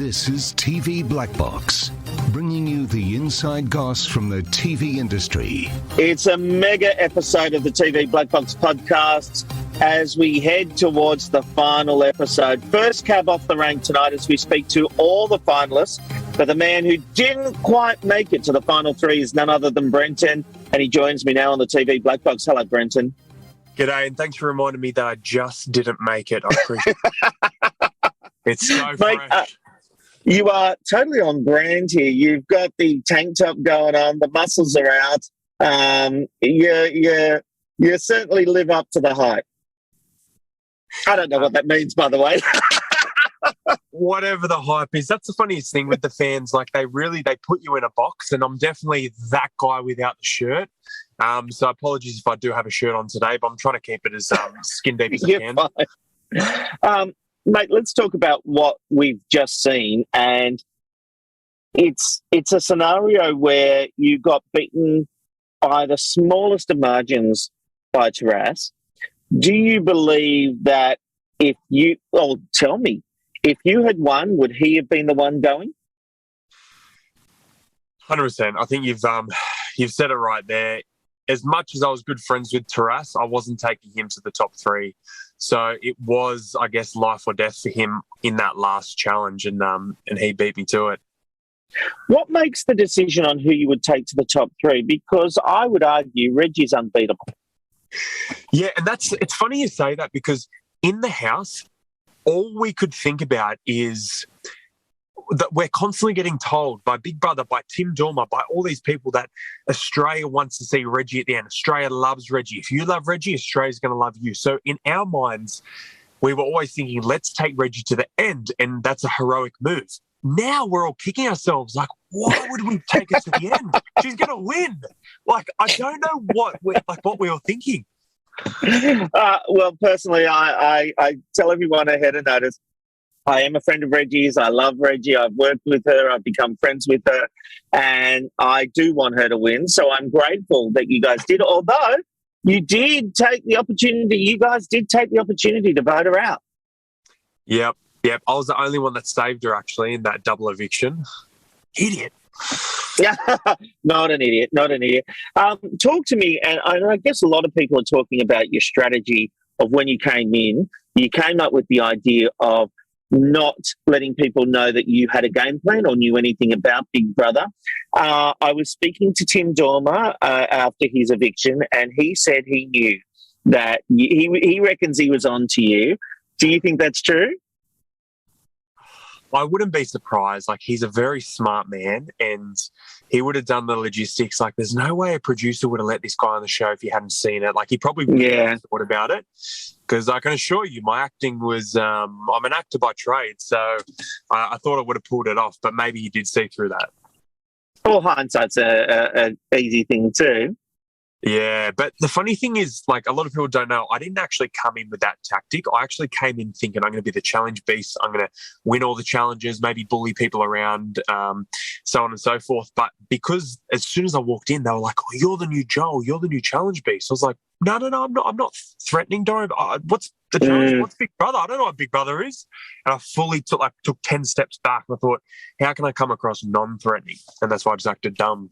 This is TV Black Box, bringing you the inside goss from the TV industry. It's a mega episode of the TV Black Box podcast as we head towards the final episode. First cab off the rank tonight as we speak to all the finalists, but the man who didn't quite make it to the final three is none other than Brenton, and he joins me now on the TV Black Box. Hello, Brenton. G'day, and thanks for reminding me that I just didn't make it. I appreciate it. It's so fresh. You are totally on brand here. You've got the tank top going on. The muscles are out. You certainly live up to the hype. I don't know what that means, by the way. Whatever the hype is, that's the funniest thing with the fans. Like they put you in a box, and I'm definitely that guy without the shirt. So apologies if I do have a shirt on today, but I'm trying to keep it as skin deep as I can. Mate, let's talk about what we've just seen, and it's a scenario where you got beaten by the smallest of margins by Taras. Do you believe that tell me, if you had won, would he have been the one going? 100%. I think you've said it right there. As much as I was good friends with Taras, I wasn't taking him to the top three. So it was, I guess, life or death for him in that last challenge, and he beat me to it. What makes the decision on who you would take to the top three? Because I would argue Reggie's unbeatable. Yeah, and it's funny you say that, because in the house, all we could think about is that we're constantly getting told by Big Brother, by Tim Dormer, by all these people that Australia wants to see Reggie at the end. Australia loves Reggie. If you love Reggie, Australia's going to love you. So in our minds, we were always thinking, let's take Reggie to the end, and that's a heroic move. Now we're all kicking ourselves like, why would we take her to the end? She's going to win. Like, I don't know what we were thinking. Well, personally, I tell everyone ahead of notice, I am a friend of Reggie's. I love Reggie. I've worked with her. I've become friends with her. And I do want her to win. So I'm grateful that you guys did. Although you did take the opportunity. You guys did take the opportunity to vote her out. Yep. I was the only one that saved her, actually, in that double eviction. Idiot. Yeah, not an idiot. Talk to me. And I guess a lot of people are talking about your strategy of when you came in. You came up with the idea of not letting people know that you had a game plan or knew anything about Big Brother. I was speaking to Tim Dormer after his eviction, and he said he knew that he reckons he was on to you. Do you think that's true? I wouldn't be surprised. Like, he's a very smart man, and he would have done the logistics. Like, there's no way a producer would have let this guy on the show if he hadn't seen it. Like, he probably would have thought about it. Because I can assure you, my acting was, I'm an actor by trade, so I thought I would have pulled it off, but maybe he did see through that. Well, hindsight's an easy thing too. Yeah, but the funny thing is, like, a lot of people don't know, I didn't actually come in with that tactic. I actually came in thinking I'm going to be the challenge beast. I'm going to win all the challenges, maybe bully people around, so on and so forth. But because as soon as I walked in, they were like, oh, you're the new Joel, you're the new challenge beast. I was like, no, I'm not threatening, Dorian. What's the challenge? What's Big Brother? I don't know what Big Brother is. And I fully took 10 steps back. And I thought, how can I come across non-threatening? And that's why I just acted dumb.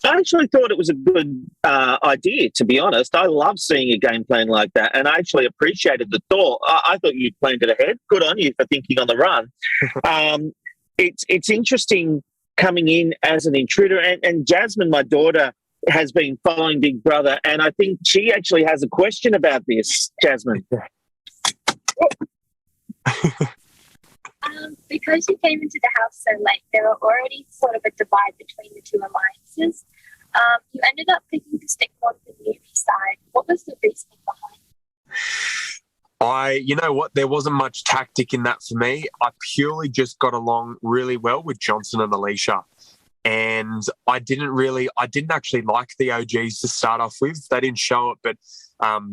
I actually thought it was a good idea, to be honest. I love seeing a game plan like that, and I actually appreciated the thought. I thought you'd planned it ahead. Good on you for thinking on the run. It's interesting coming in as an intruder, and Jasmine, my daughter, has been following Big Brother, and I think she actually has a question about this, Jasmine. Because you came into the house so late, there were already sort of a divide between the two alliances. You ended up picking to stick on the newbie side. What was the reasoning behind? You know what? There wasn't much tactic in that for me. I purely just got along really well with Johnson and Alicia. And I didn't actually like the OGs to start off with. They didn't show it, but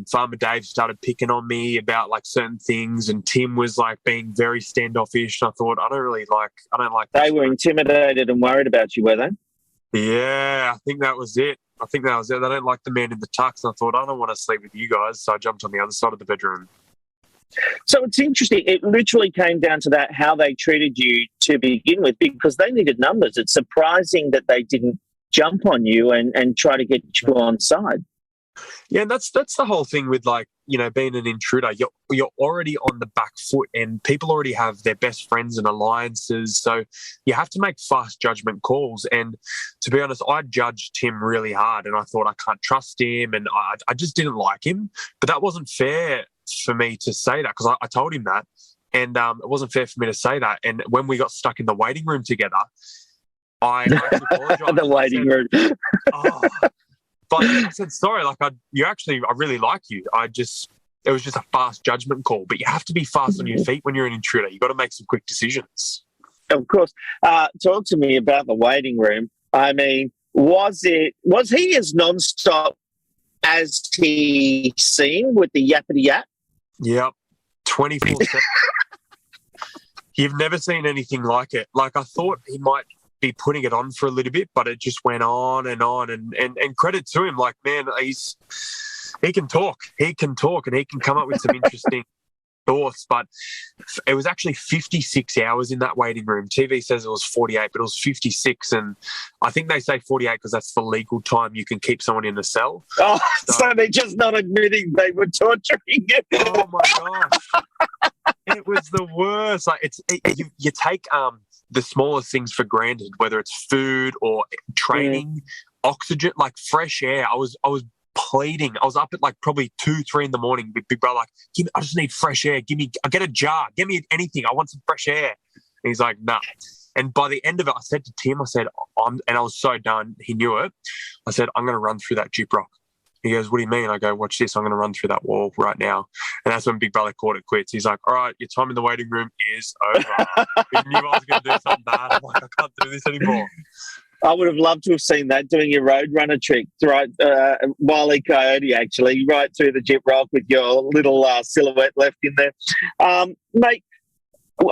Farmer Dave started picking on me about like certain things, and Tim was like being very standoffish. And I thought, I don't like. They were intimidated and worried about you, were they? Yeah, I think that was it. They don't like the man in the tux. And I thought, I don't want to sleep with you guys. So I jumped on the other side of the bedroom. So it's interesting. It literally came down to that, how they treated you to begin with, because they needed numbers. It's surprising that they didn't jump on you and try to get you on side. Yeah, and that's the whole thing with, like, you know, being an intruder. You're already on the back foot, and people already have their best friends and alliances. So you have to make fast judgment calls. And to be honest, I judged Tim really hard, and I thought I can't trust him, and I just didn't like him. But that wasn't fair for me to say that, because I told him that, and it wasn't fair for me to say that. And when we got stuck in the waiting room together, I actually apologized. The waiting room. Oh. But I said, sorry, like, I really like you. It was just a fast judgment call. But you have to be fast on your feet when you're an intruder. You've got to make some quick decisions. Of course. Talk to me about the waiting room. I mean, was he as nonstop as he seemed with the yappity yap? Yep. 24/7. You've never seen anything like it. Like, I thought he might be putting it on for a little bit, but it just went on and on. And credit to him, like, man, he can talk, and he can come up with some interesting thoughts. But it was actually 56 hours in that waiting room. TV says it was 48, but it was 56, and I think they say 48 because that's the legal time you can keep someone in the cell. Oh, so they're just not admitting they were torturing you. Oh my gosh, it was the worst. Like, you take the smallest things for granted, whether it's food or training, oxygen, like fresh air. I was pleading. I was up at like probably 2-3 in the morning. Big brother, like, I just need fresh air. I get a jar. Give me anything. I want some fresh air. And he's like, nah. And by the end of it, I said to Tim, and I was so done. He knew it. I said, I'm going to run through that gyp rock. He goes, what do you mean? I go, watch this. I'm going to run through that wall right now. And that's when Big Brother called it quits. He's like, all right, your time in the waiting room is over. He knew I was going to do something bad. I'm like, I can't do this anymore. I would have loved to have seen that, doing your road runner trick, right? Wile E. Coyote, actually, right through the gyp rock with your little silhouette left in there. Mate,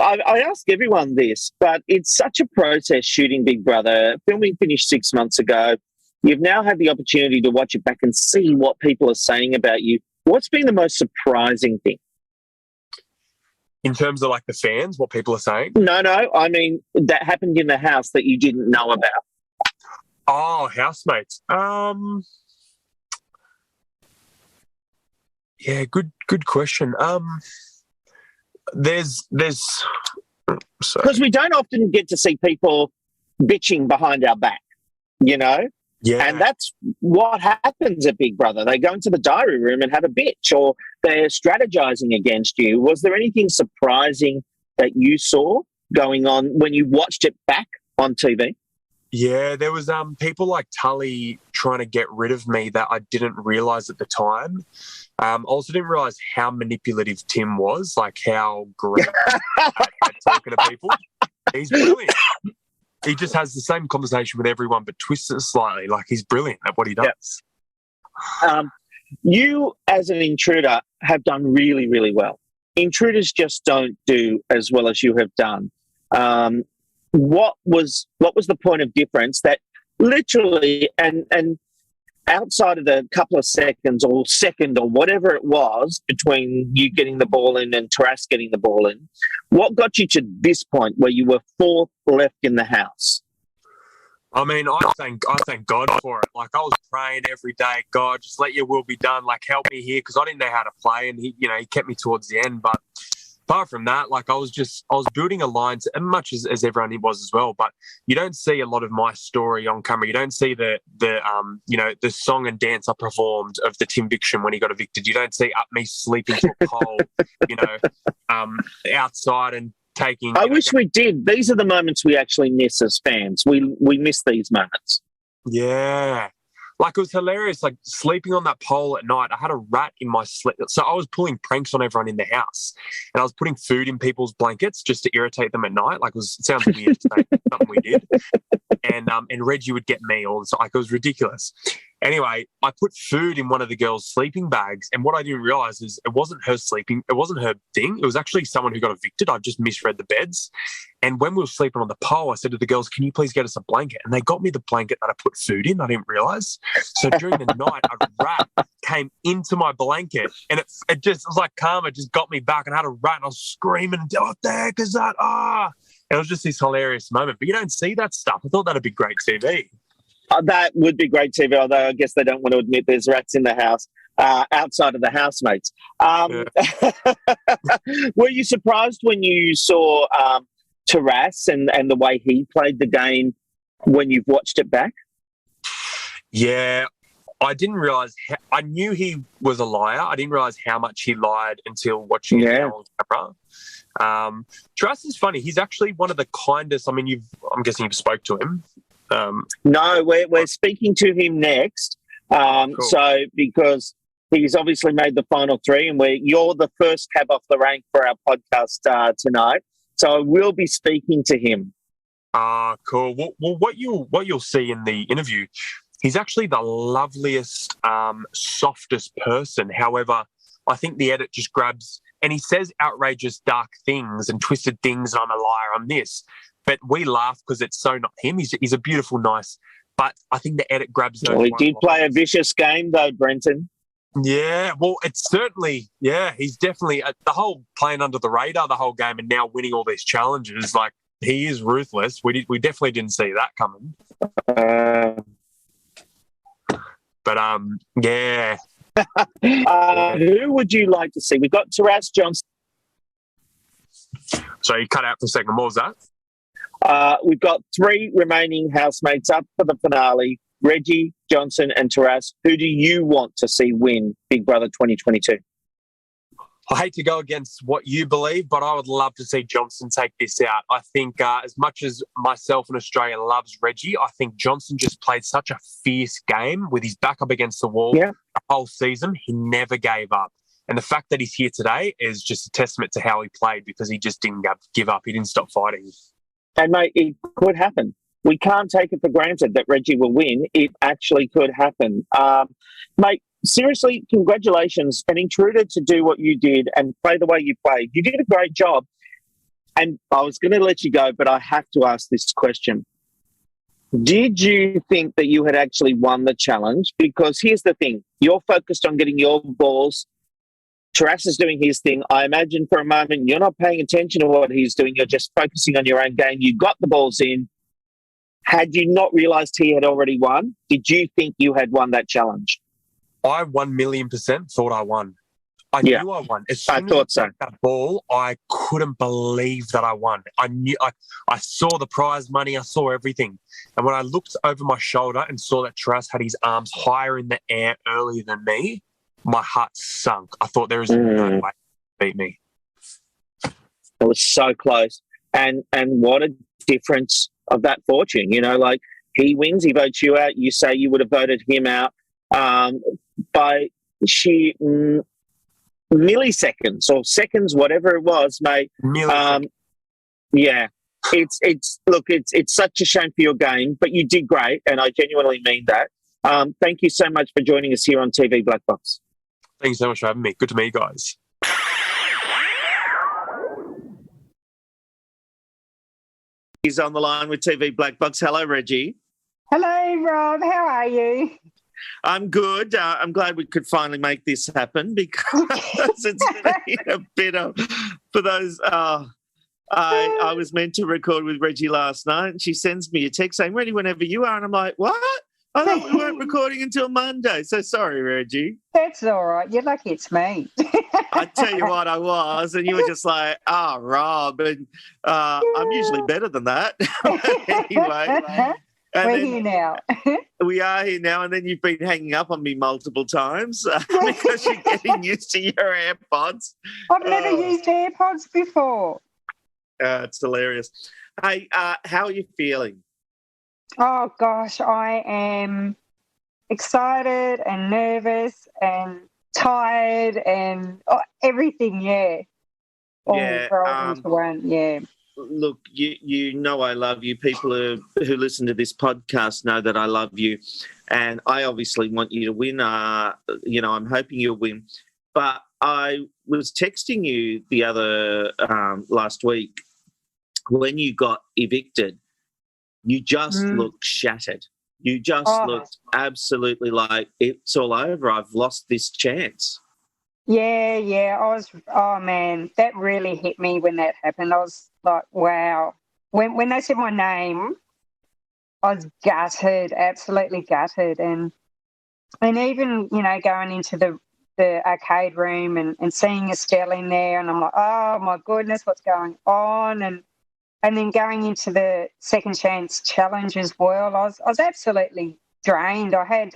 I ask everyone this, but it's such a process shooting Big Brother. Filming finished 6 months ago. You've now had the opportunity to watch it back and see what people are saying about you. What's been the most surprising thing? In terms of, like, the fans, what people are saying? No. I mean, that happened in the house that you didn't know about. Oh, housemates. Yeah, good question. There's because we don't often get to see people bitching behind our back, you know? Yeah. And that's what happens at Big Brother. They go into the diary room and have a bitch, or they're strategizing against you. Was there anything surprising that you saw going on when you watched it back on TV? Yeah, there was people like Tully trying to get rid of me that I didn't realise at the time. I also didn't realise how manipulative Tim was, like how great at talking to people. He's brilliant. He just has the same conversation with everyone but twists it slightly. Like, he's brilliant at what he does. Yep. You, as an intruder, have done really, really well. Intruders just don't do as well as you have done. What was the point of difference that literally and outside of the couple of seconds or second or whatever it was between you getting the ball in and Taras getting the ball in, what got you to this point where you were fourth left in the house? I mean, I thank God for it. Like, I was praying every day, God, just let your will be done. Like, help me here, because I didn't know how to play, and he kept me towards the end. But apart from that, like, I was building alliance, as much as everyone was as well. But you don't see a lot of my story on camera. You don't see the song and dance I performed of the Timviction when he got evicted. You don't see me sleeping to a pole, outside and taking. I wish we did. These are the moments we actually miss as fans. We miss these moments. Yeah. Like, it was hilarious, like, sleeping on that pole at night. I had a rat in my sleep. So I was pulling pranks on everyone in the house. And I was putting food in people's blankets just to irritate them at night. Like, it sounds weird to say, something we did. And Reggie would get me all the time. Like, it was ridiculous. Anyway, I put food in one of the girls' sleeping bags. And what I didn't realise is it wasn't her sleeping. It wasn't her thing. It was actually someone who got evicted. I just misread the beds. And when we were sleeping on the pole, I said to the girls, can you please get us a blanket? And they got me the blanket that I put food in. I didn't realise. So during the night, a rat came into my blanket, and it just was like karma just got me back, and I had a run. And I was screaming, "What the heck is that?" And it was just this hilarious moment. But you don't see that stuff. I thought that'd be great TV. That would be great TV, although I guess they don't want to admit there's rats in the house outside of the housemates. Were you surprised when you saw Taras and the way he played the game when you've watched it back? Yeah, I didn't realise. I knew he was a liar. I didn't realise how much he lied until watching it now on camera. Taras is funny. He's actually one of the kindest. I mean, I'm guessing you've spoke to him. No, we're speaking to him next. Cool. So because he's obviously made the final three, and you're the first cab off the rank for our podcast tonight. So I will be speaking to him. Cool. Well, what you'll see in the interview, he's actually the loveliest, softest person. However, I think the edit just grabs, and he says outrageous, dark things and twisted things, and I'm a liar, I'm this. But we laugh because it's so not him. He's a beautiful, nice, but I think the edit grabs those. Well, he did play a vicious game, though, Brenton. Yeah, well, it's certainly, he's definitely the whole playing under the radar the whole game and now winning all these challenges. Like, he is ruthless. We definitely didn't see that coming. But yeah. Who would you like to see? We've got Taras Johnson. So you cut out for a second. What was that? We've got 3 remaining housemates up for the finale. Reggie, Johnson and Taras. Who do you want to see win Big Brother 2022? I hate to go against what you believe, but I would love to see Johnson take this out. I think as much as myself and Australia loves Reggie, I think Johnson just played such a fierce game with his back up against the wall the whole season. He never gave up. And the fact that he's here today is just a testament to how he played, because he just didn't give up. He didn't stop fighting. And, mate, it could happen. We can't take it for granted that Reggie will win. It actually could happen. Mate, seriously, congratulations. An intruder to do what you did and play the way you played. You did a great job. And I was going to let you go, but I have to ask this question. Did you think that you had actually won the challenge? Because here's the thing. You're focused on getting your balls. Taras is doing his thing. I imagine for a moment you're not paying attention to what he's doing. You're just focusing on your own game. You got the balls in. Had you not realised he had already won, did you think you had won that challenge? I 1,000,000% thought I won. I knew I won. As soon as I took that ball, I couldn't believe that I won. I knew. I saw the prize money. I saw everything. And when I looked over my shoulder and saw that Taras had his arms higher in the air earlier than me, my heart sunk. I thought there is no way to beat me. It was so close. And what a difference of that fortune. You know, like, he wins, he votes you out. You say you would have voted him out by sheer milliseconds or seconds, whatever it was, mate. It's such a shame for your game, but you did great, and I genuinely mean that. Thank you so much for joining us here on TV Black Box. Thank you so much for having me. Good to meet you guys. He's on the line with TV Black Box. Hello, Reggie. Hello, Rob. How are you? I'm good. I'm glad we could finally make this happen, because it's been a bit of, for those, I was meant to record with Reggie last night, and she sends me a text saying, ready whenever you are. And I'm like, what? I thought we weren't recording until Monday. So sorry, Reggie. That's all right. You're lucky it's me. I tell you what, I was, and you were just like, Rob. And I'm usually better than that. Anyway. We're here now. We are here now, and then you've been hanging up on me multiple times because you're getting used to your AirPods. I've never used AirPods before. It's hilarious. Hey, how are you feeling? Oh, gosh, I am excited and nervous and tired and everything, All rolled into one, Look, you know I love you. People who listen to this podcast know that I love you, and I obviously want you to win. I'm hoping you'll win. But I was texting you the other last week when you got evicted. You just looked shattered. You just Oh. looked absolutely like it's all over. I've lost this chance. Yeah. Oh man, that really hit me when that happened. I was like, wow. When they said my name, I was gutted, absolutely gutted. And even, going into the arcade room and seeing Estelle in there, and I'm like, oh my goodness, what's going on? And then going into the second chance challenge as well, I was absolutely drained. I had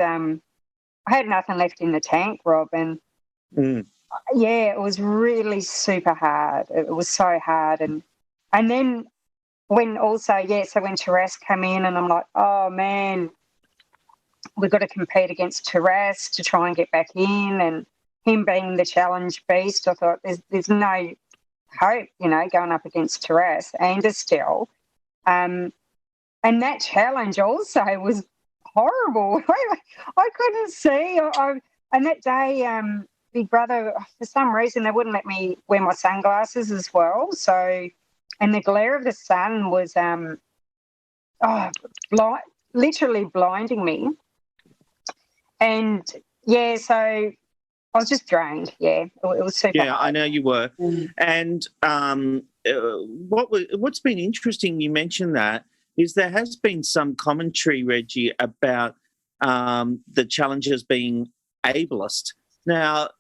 nothing left in the tank, Rob, and yeah, it was really super hard. It was so hard, and then when Taras came in, and I'm like, oh man, we've got to compete against Taras to try and get back in, and him being the challenge beast, I thought there's no hope, going up against Taras and Estelle. And that challenge also was horrible. I couldn't see. And that day, Big Brother, for some reason, they wouldn't let me wear my sunglasses as well. So, and the glare of the sun was literally blinding me. And, yeah, so I was just drained, yeah. It was super hard. I know you were. And what's been interesting, you mentioned that, is there has been some commentary, Reggie, about the challenges being ableist. Now,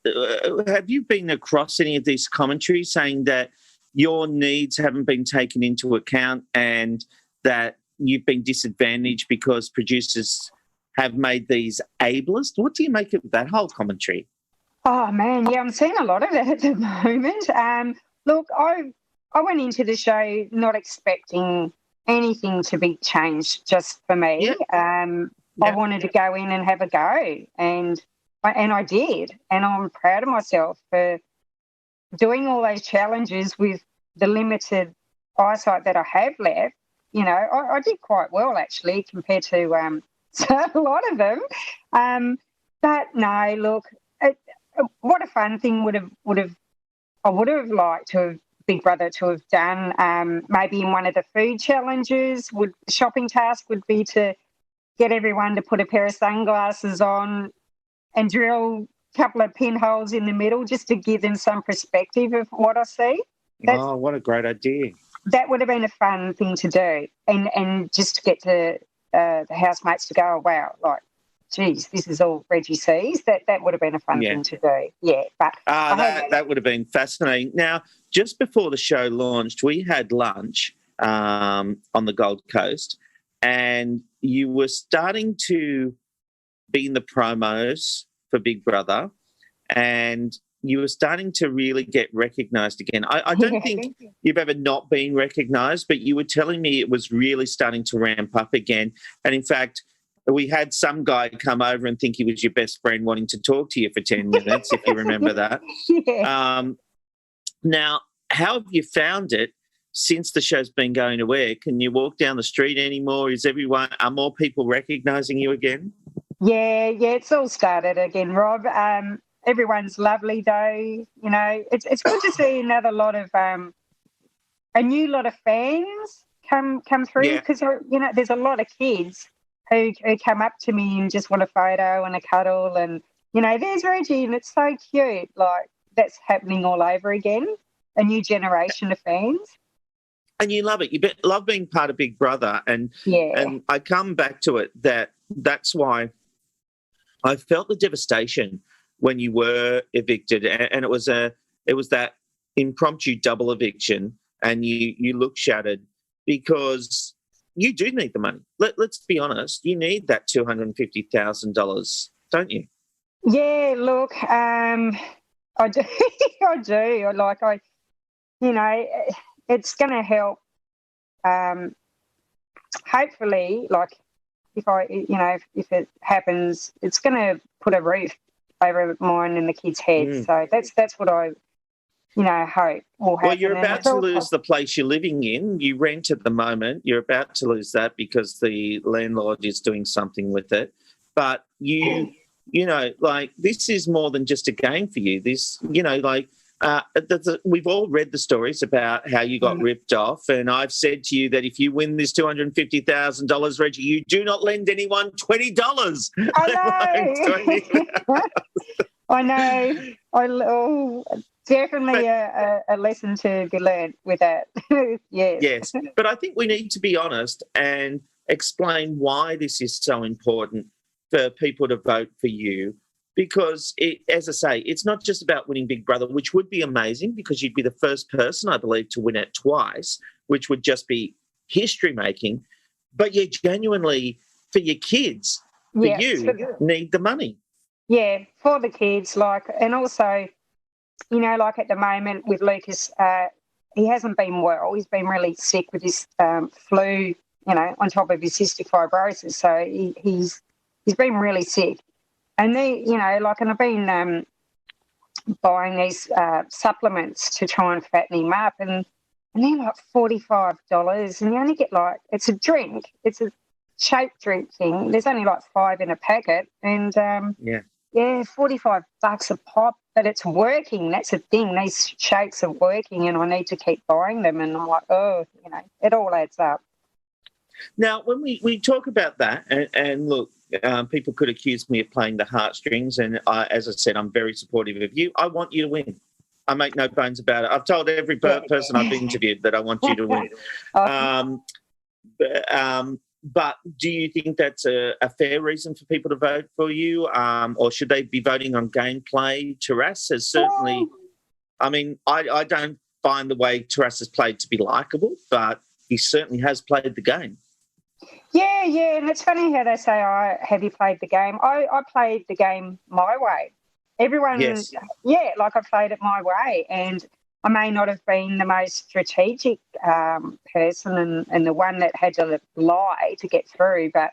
have you been across any of these commentaries saying that your needs haven't been taken into account and that you've been disadvantaged because producers have made these ableist? What do you make of that whole commentary? Oh, man, yeah, I'm seeing a lot of that at the moment. Look, I went into the show not expecting anything to be changed just for me. Yep. I wanted to go in and have a go, and I did. And I'm proud of myself for doing all those challenges with the limited eyesight that I have left. I did quite well, actually, compared to a lot of them. But no, look, what a fun thing I would have liked to have Big Brother to have done. Maybe in one of the food challenges, shopping task would be to get everyone to put a pair of sunglasses on and drill a couple of pinholes in the middle just to give them some perspective of what I see. What a great idea. That would have been a fun thing to do, and just to get to the housemates to go, oh, wow, like, geez, this is all Reggie sees. That would have been a fun thing to do. Yeah, but that would have been fascinating. Now, just before the show launched, we had lunch on the Gold Coast, and you were starting to be in the promos for Big Brother, and you were starting to really get recognised again. I don't think you've ever not been recognised, but you were telling me it was really starting to ramp up again. And in fact, we had some guy come over and think he was your best friend wanting to talk to you for 10 minutes, if you remember that. Yeah. Now, how have you found it since the show's been going to air? Can you walk down the street anymore? Are more people recognising you again? Yeah, it's all started again, Rob. Everyone's lovely though. It's good to see a new lot of fans come through, because there's a lot of kids who come up to me and just want a photo and a cuddle, and there's Reggie, and it's so cute. Like, that's happening all over again, a new generation of fans. And you love it. You love being part of Big Brother, and I come back to it that's why I felt the devastation when you were evicted, and it was that impromptu double eviction, and you look shattered because you do need the money. Let's be honest, you need that $250,000, don't you? Yeah, look, I do. I do. It's going to help. Hopefully, like, if it happens, it's going to put a roof over mine and the kids' heads. So that's what I, hope will happen. Well, you're about to lose the place you're living in. You rent at the moment. You're about to lose that because the landlord is doing something with it. But this is more than just a game for you. This, we've all read the stories about how you got ripped off, and I've said to you that if you win this $250,000, Reggie, you do not lend anyone $20. I know. I know. Definitely a lesson to be learned with that. Yes. Yes, but I think we need to be honest and explain why this is so important for people to vote for you. Because, as I say, it's not just about winning Big Brother, which would be amazing because you'd be the first person, I believe, to win it twice, which would just be history-making. But you genuinely, for your kids, need the money. Yeah, for the kids, and also, like at the moment with Lucas, he hasn't been well. He's been really sick with his flu, on top of his cystic fibrosis. So he's been really sick. And and I've been buying these supplements to try and fatten him up, and they're like $45, and you only get it's a drink, it's a shake drink thing. There's only 5 in a packet, and $45 a pop, but it's working. That's the thing. These shakes are working, and I need to keep buying them. And I'm like, it all adds up. Now, when we talk about that, and look, people could accuse me of playing the heartstrings, and as I said, I'm very supportive of you. I want you to win. I make no bones about it. I've told every person I've interviewed that I want you to win. But do you think that's a fair reason for people to vote for you, or should they be voting on gameplay? Taras has certainly. I mean, I don't find the way Taras has played to be likeable, but he certainly has played the game. Yeah, and it's funny how they say, have you played the game? I played the game my way. Everyone, I played it my way, and I may not have been the most strategic person and the one that had to lie to get through, but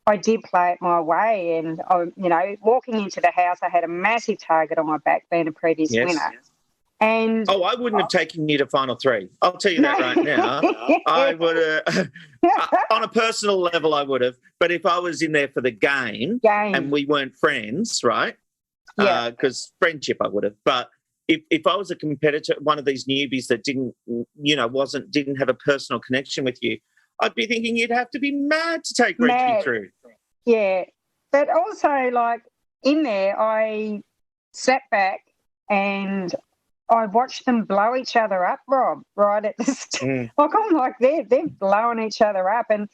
I did play it my way. And, walking into the house, I had a massive target on my back, being a previous winner. And I wouldn't have taken you to final 3. I'll tell you that right now. I would have, on a personal level, I would have. But if I was in there for the game. And we weren't friends, right? Because friendship, I would have. But if I was a competitor, one of these newbies that didn't have a personal connection with you, I'd be thinking you'd have to be mad to take Reggie through. Yeah, but also in there, I sat back and I watched them blow each other up, Rob, right at the they're blowing each other up, and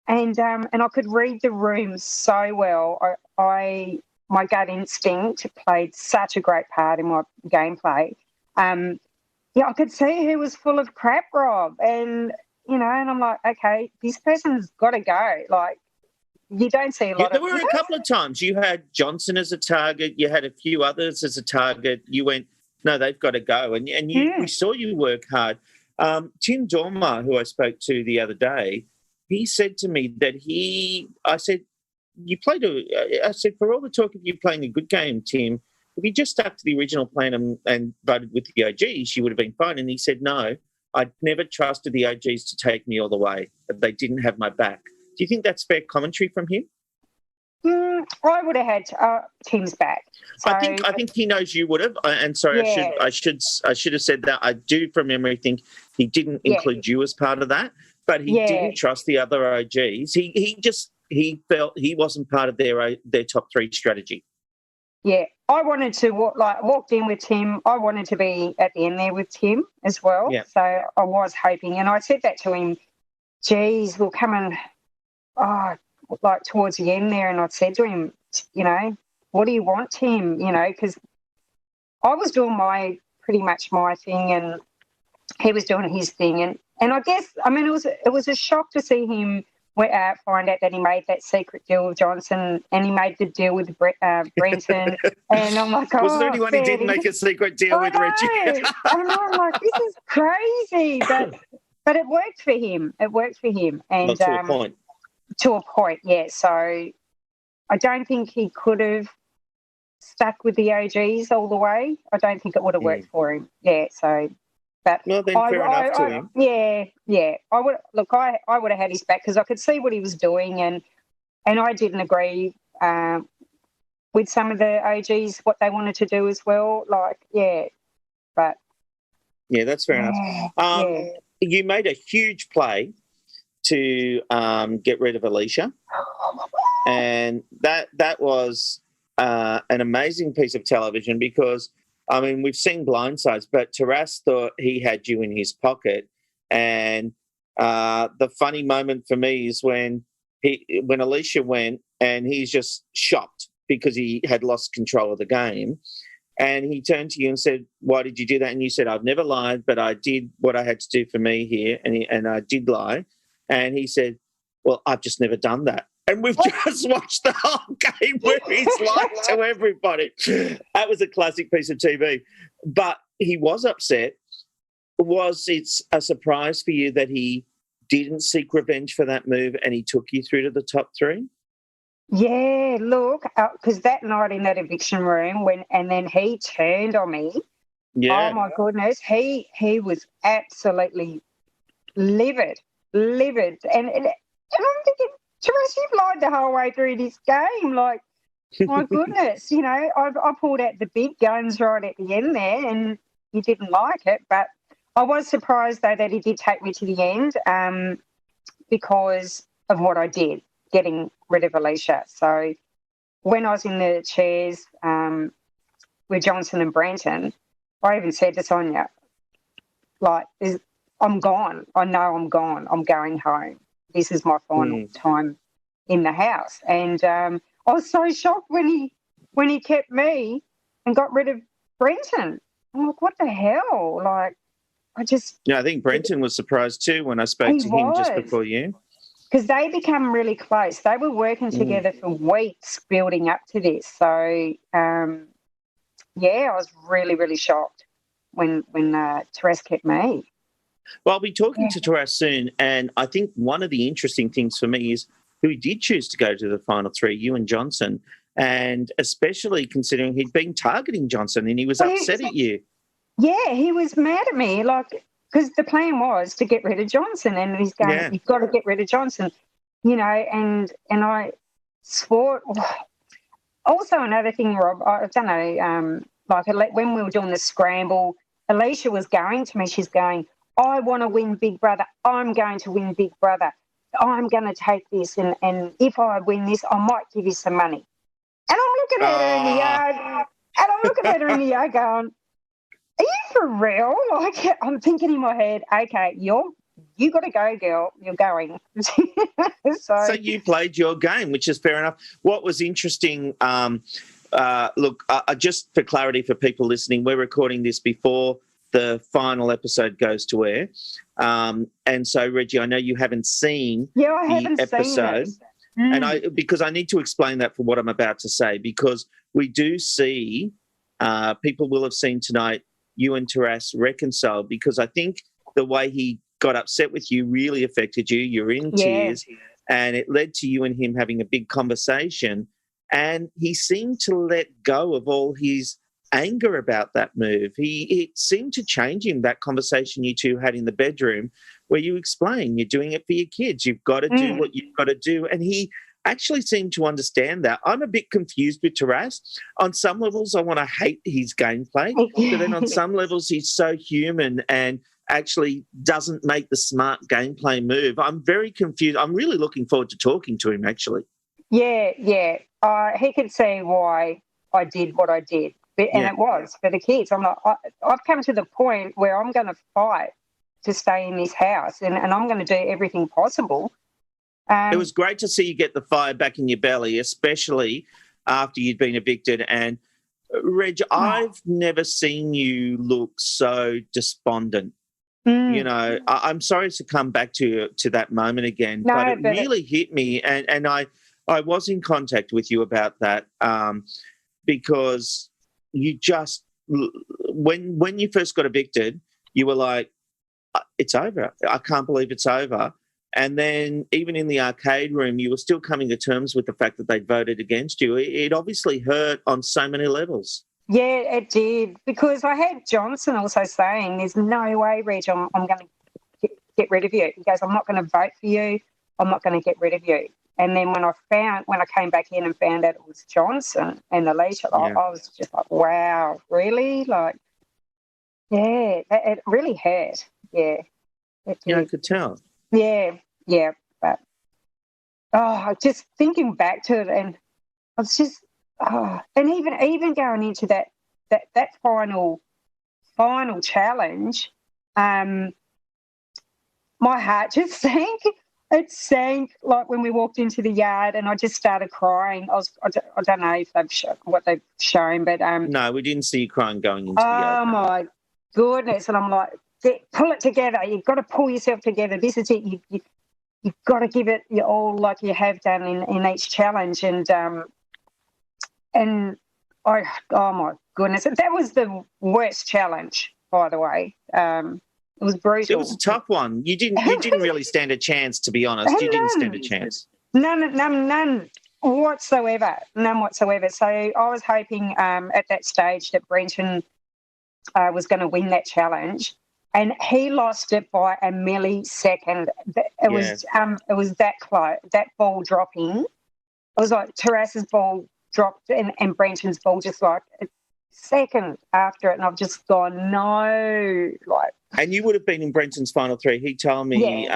I could read the room so well. My gut instinct played such a great part in my gameplay. I could see who was full of crap, Rob, and and I'm like, okay, this person's got to go. You don't see a lot there were a couple of times you had Johnson as a target, you had a few others as a target. You went, no, they've got to go. And we saw you work hard. Tim Dormer, who I spoke to the other day, he said to me that I said, for all the talk of you playing a good game, Tim, if you just stuck to the original plan and voted with the OGs, you would have been fine. And he said, no, I'd never trusted the OGs to take me all the way. They didn't have my back. Do you think that's fair commentary from him? I would have had Tim's back. So, I think he knows you would have. And sorry, I should have said that. I do, from memory, think he didn't include you as part of that, but he didn't trust the other OGs. He felt he wasn't part of their top 3 strategy. Yeah, I wanted to walked in with Tim. I wanted to be at the end there with Tim as well. Yeah. So I was hoping, and I said that to him. Geez, we'll come and towards the end there, and I said to him, what do you want, Tim? Because I was doing pretty much my thing, and he was doing his thing, and I guess it was a shock to see him find out that he made that secret deal with Johnson, and he made the deal with Brenton, and I'm like, was there anyone who didn't make a secret deal with Reggie? And I'm like, this is crazy, but it worked for him. And to a point. To a point, yeah. So I don't think he could have stuck with the OGs all the way. I don't think it would have worked for him. Yeah, so... But well, then fair enough to him. Yeah. I would have had his back because I could see what he was doing, and I didn't agree with some of the OGs what they wanted to do as well. But Yeah, that's fair enough. yeah. You made a huge play to get rid of Alicia, and that was an amazing piece of television because, I mean, we've seen Blindsides, but Taras thought he had you in his pocket, and the funny moment for me is when Alicia went and he's just shocked because he had lost control of the game. And he turned to you and said, "Why did you do that?" And you said, "I've never lied, but I did what I had to do for me here, and I did lie." And he said, "Well, I've just never done that." And we've just watched the whole game where he's lied to everybody. That was a classic piece of TV. But he was upset. Was it a surprise for you that he didn't seek revenge for that move and he took you through to the top three? Yeah, look, because that night in that eviction room, and then he turned on me. Yeah. Oh my goodness, he was absolutely livid, and I'm thinking, Teresa, you've lied the whole way through this game. Like, my goodness, I pulled out the big guns right at the end there, and he didn't like it. But I was surprised though that he did take me to the end, because of what I did, getting rid of Alicia. So when I was in the chairs with Johnson and Brenton, I even said to Sonia, like, I'm gone. I know I'm gone. I'm going home. This is my final time in the house. And I was so shocked when he kept me and got rid of Brenton. I'm like, what the hell? Like, I think Brenton was surprised too when I spoke to him just before you. Because they become really close. They were working together for weeks building up to this. So, I was really, really shocked when Teres kept me. Well, I'll be talking to Taras soon, and I think one of the interesting things for me is who did choose to go to the final three, you and Johnson, and especially considering he'd been targeting Johnson and he was upset at you. Yeah, he was mad at me, like, because the plan was to get rid of Johnson, and he's going, you've got to get rid of Johnson, and I swore. Also, another thing, Rob, I don't know, when we were doing the scramble, Alicia was going to me, she's going, I want to win Big Brother. I'm going to win Big Brother. I'm going to take this, and if I win this, I might give you some money. And I'm looking at her in the yard, going, are you for real? Like, I'm thinking in my head, okay, you got to go, girl. You're going. So you played your game, which is fair enough. What was interesting, just for clarity for people listening, we're recording this before the final episode goes to air. And so, Reggie, I know you haven't seen the episode. And because I need to explain that for what I'm about to say, because we do see, people will have seen tonight, you and Taras reconcile, because I think the way he got upset with you really affected you. You're in tears, and it led to you and him having a big conversation. And he seemed to let go of all his anger about that move. It seemed to change him, that conversation you two had in the bedroom where you explain you're doing it for your kids. You've got to do what you've got to do. And he actually seemed to understand that. I'm a bit confused with Taras. On some levels, I want to hate his gameplay, but then on some levels, he's so human and actually doesn't make the smart gameplay move. I'm very confused. I'm really looking forward to talking to him, actually. Yeah. He could see why I did what I did. And it was for the kids. I'm like, I've come to the point where I'm going to fight to stay in this house, and I'm going to do everything possible. It was great to see you get the fire back in your belly, especially after you'd been evicted. And, Reg, I've never seen you look so despondent. You know, I'm sorry to come back to that moment again, but it really hit me. And I was in contact with you about that because you just, when you first got evicted, you were like, it's over. I can't believe it's over. And then even in the arcade room, you were still coming to terms with the fact that they voted against you. It obviously hurt on so many levels. Yeah, it did, because I had Johnson also saying, there's no way, Reg, I'm going to get rid of you. He goes, I'm not going to vote for you. I'm not going to get rid of you. And then when I came back in and found out it was Johnson and Alicia, I was just like, wow, really? Like, Yeah, it really hurt. Yeah, it Yeah, I did. could tell. Yeah, but just thinking back to it, and I was just, and even going into that final challenge, my heart just sank. It sank like when we walked into the yard, and I just started crying. I don't know if what they've shown, but No, we didn't see you crying going into the oh yard. my goodness! And I'm like, pull it together. You've got to pull yourself together. This is it. You've got to give it your all, like you have done in each challenge. And oh my goodness, that was the worst challenge, by the way. It was brutal. It was a tough one. You didn't really stand a chance, to be honest. You didn't stand a chance. None whatsoever. None whatsoever. So I was hoping at that stage that Brenton was going to win that challenge, and he lost it by a millisecond. It was that close. That ball dropping. It was like Terrace's ball dropped and Brenton's ball just like a second after it, and I've just gone, no, like. And you would have been in Brenton's final three. He told me,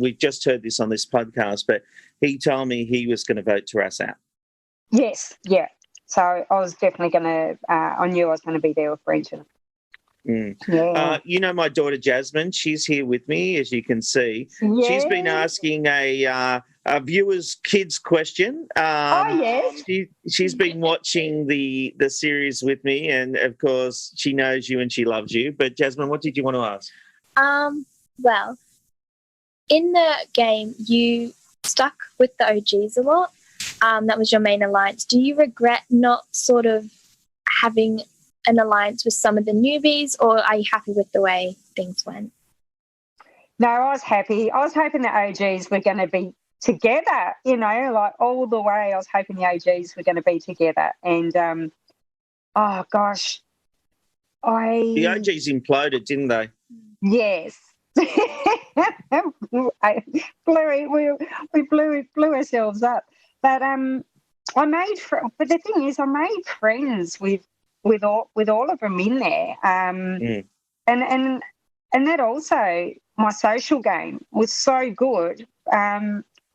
we've just heard this on this podcast, but he told me he was going to vote Terrace out. Yes, yeah. So I was definitely going to, I knew I was going to be there with Brenton. Mm. Yeah. You know my daughter Jasmine, she's here with me, as you can see. Yeah. She's been asking a viewer's kids question. Yes. She's been watching the series with me, and of course she knows you and she loves you. But Jasmine, what did you want to ask? Well, in the game you stuck with the OGs a lot. That was your main alliance. Do you regret not sort of having an alliance with some of the newbies, or are you happy with the way things went? No, I was happy. I was hoping the OGs were going to be together, like all the way. I was hoping the OGs were going to be together. And, oh, gosh. The OGs imploded, didn't they? Yes. We blew ourselves up. But but the thing is, I made friends with all of them in there, and that also, my social game was so good.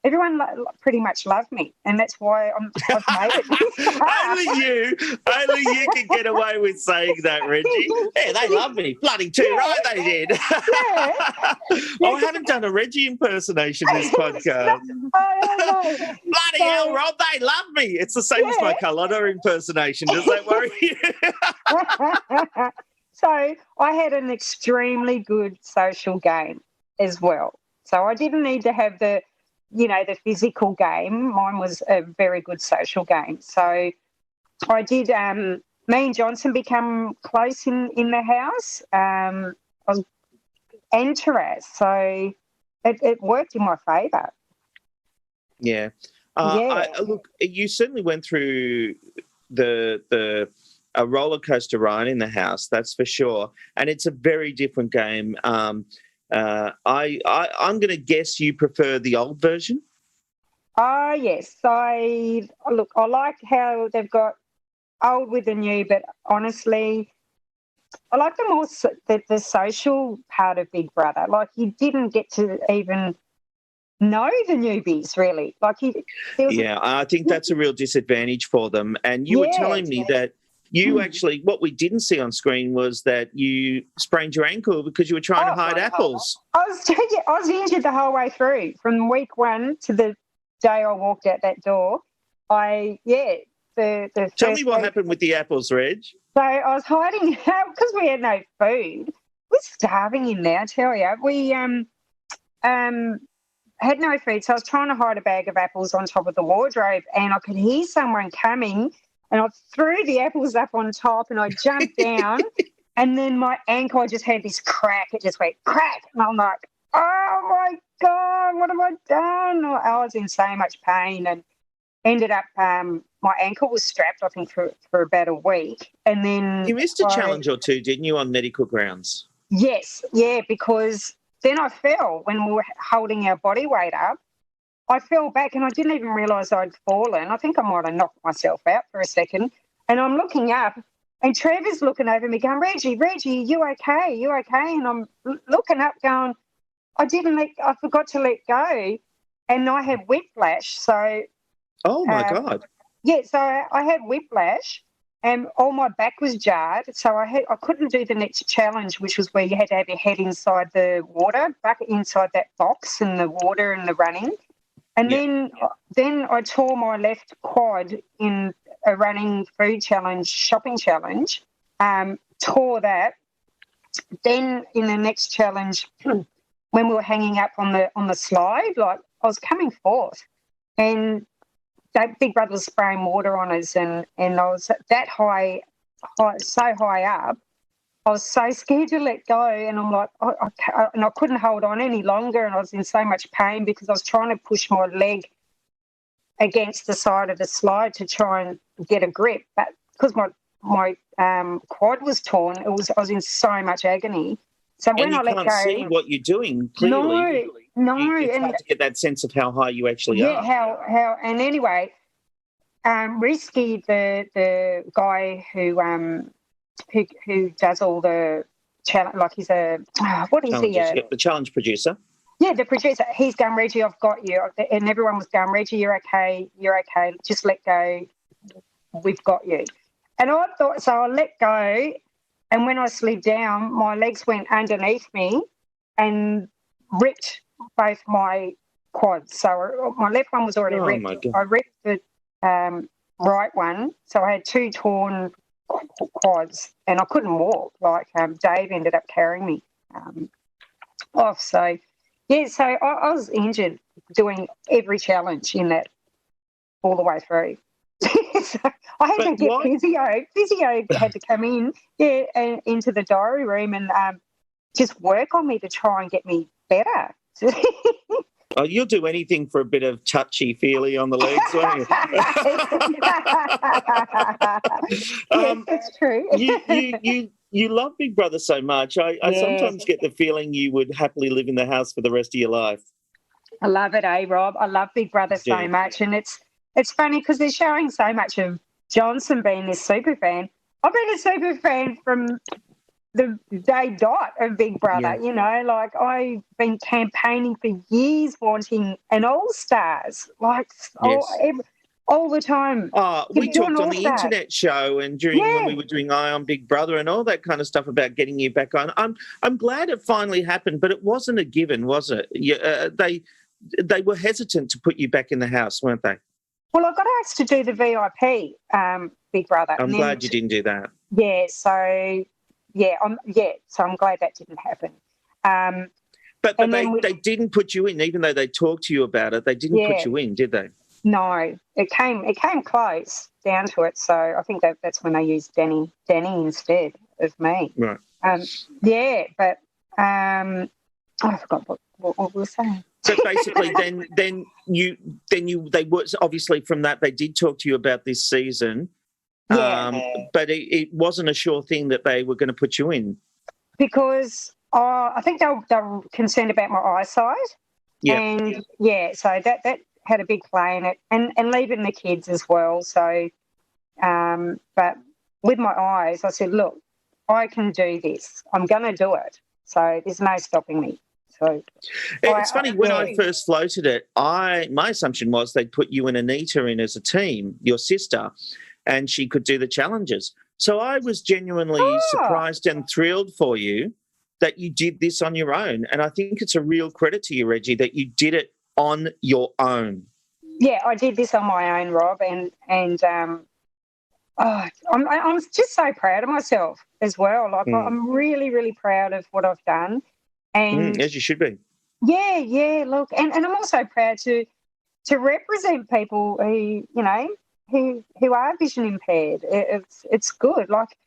Everyone pretty much loved me, and that's why I've made it. Only you can get away with saying that, Reggie. Yeah, they love me. Bloody too right, they did. I haven't done a Reggie impersonation this podcast. Bloody hell, Rob, they love me. It's the same as my Carlotta impersonation. Does that worry you? So I had an extremely good social game as well. So I didn't need to have the physical game. Mine was a very good social game. So I did, me and Johnson become close in the house. And Terrace. So it worked in my favour. Yeah. Look, you certainly went through a roller coaster ride in the house, that's for sure. And it's a very different game. I'm going to guess you prefer the old version. Oh, yes. I like how they've got old with the new, but honestly, I like the social part of Big Brother. Like, you didn't get to even know the newbies, really. Like, I think that's a real disadvantage for them. And you were telling me that you actually, what we didn't see on screen was that you sprained your ankle because you were trying to hide apples. I was injured the whole way through, from week one to the day I walked out that door. Tell me what happened with the apples, Reg. So I was hiding because we had no food. We're starving in there, I tell you. We had no food, so I was trying to hide a bag of apples on top of the wardrobe, and I could hear someone coming, and I threw the apples up on top, and I jumped down, and then my ankle, I just had this crack. It just went crack, and I'm like, oh, my God, what have I done? I was in so much pain, and ended up my ankle was strapped, I think, for about a week. And then you missed a challenge or two, didn't you, on medical grounds? Yes, yeah, because then I fell when we were holding our body weight up. I fell back and I didn't even realise I'd fallen. I think I might have knocked myself out for a second. And I'm looking up And Trevor's looking over me going, Reggie, you okay? You okay? And I'm looking up going, I forgot to let go. And I had whiplash. So, Oh, my God. yeah, so I had whiplash and all my back was jarred. So I couldn't do the next challenge, which was where you had to have your head inside the water, back inside that box in the water and the running. And then I tore my left quad in a running food challenge, shopping challenge, tore that. Then in the next challenge, when we were hanging up on the slide, like I was coming forth and that Big Brother was spraying water on us and I was that high, so high up, I was so scared to let go, and I'm like, and I couldn't hold on any longer, and I was in so much pain because I was trying to push my leg against the side of the slide to try and get a grip, but because my quad was torn, I was in so much agony. So when I let go, you can't see what you're doing clearly. No, it's hard to get that sense of how high you actually are. Yeah, how, and anyway, Risky, the guy who does all the challenge, like he's a what is he? The challenge producer. Yeah, the producer. He's going, Reggie, I've got you, and everyone was going, Reggie, you're okay, just let go, we've got you. And I thought, so I let go, and when I slid down, my legs went underneath me and ripped both my quads. So my left one was already ripped. My God. I ripped the right one, so I had two torn quads, and I couldn't walk. Like Dave ended up carrying me off. So yeah, so I was injured doing every challenge in that all the way through. So I had to get physio. Physio had to come in, and into the diary room and just work on me to try and get me better. Oh, you'll do anything for a bit of touchy-feely on the legs, won't you? Yes, that's true. You love Big Brother so much. I sometimes get the feeling you would happily live in the house for the rest of your life. I love it, Rob? I love Big Brother so much, and it's funny because they're showing so much of Johnson being this super fan. I've been a super fan from the day dot of Big Brother, you know, like I've been campaigning for years wanting an All-Stars, like all the time. We talked on the internet show and when we were doing Eye on Big Brother and all that kind of stuff about getting you back on. I'm glad it finally happened, but it wasn't a given, was it? They were hesitant to put you back in the house, weren't they? Well, I got asked to do the VIP Big Brother. I'm glad you didn't do that. Yeah, so... so I'm glad that didn't happen. But they didn't put you in, even though they talked to you about it. They didn't put you in, did they? No, it came close down to it. So I think that's when they used Danny instead of me. Right. But I forgot what we were saying. So basically, then they were obviously from that they did talk to you about this season. But it wasn't a sure thing that they were going to put you in. Because I think they were concerned about my eyesight. Yeah. And, so that had a big play in it. And leaving the kids as well. So, but with my eyes, I said, look, I can do this. I'm going to do it. So there's no stopping me. So it's funny, when I first floated it, my assumption was they'd put you and Anita in as a team, your sister, and she could do the challenges. So I was genuinely surprised and thrilled for you that you did this on your own. And I think it's a real credit to you, Reggie, that you did it on your own. Yeah, I did this on my own, Rob, and I'm just so proud of myself as well. Like I'm really, really proud of what I've done. And as you should be. Yeah. Look, and I'm also proud to represent people who, you know, who are vision impaired. It's good. Like,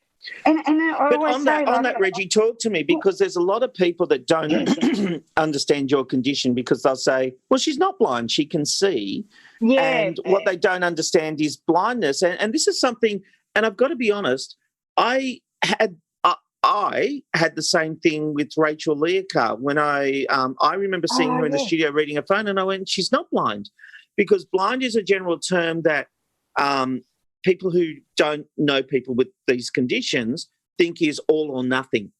and I always on that, Reggie, talk to me, because there's a lot of people that don't understand your condition, because they'll say, well, she's not blind, she can see. Yeah. And what they don't understand is blindness. And this is something, and I've got to be honest, I had the same thing with Rachel Learcar when I remember seeing her in the studio reading a phone, and I went, she's not blind, because blind is a general term that people who don't know people with these conditions think is all or nothing.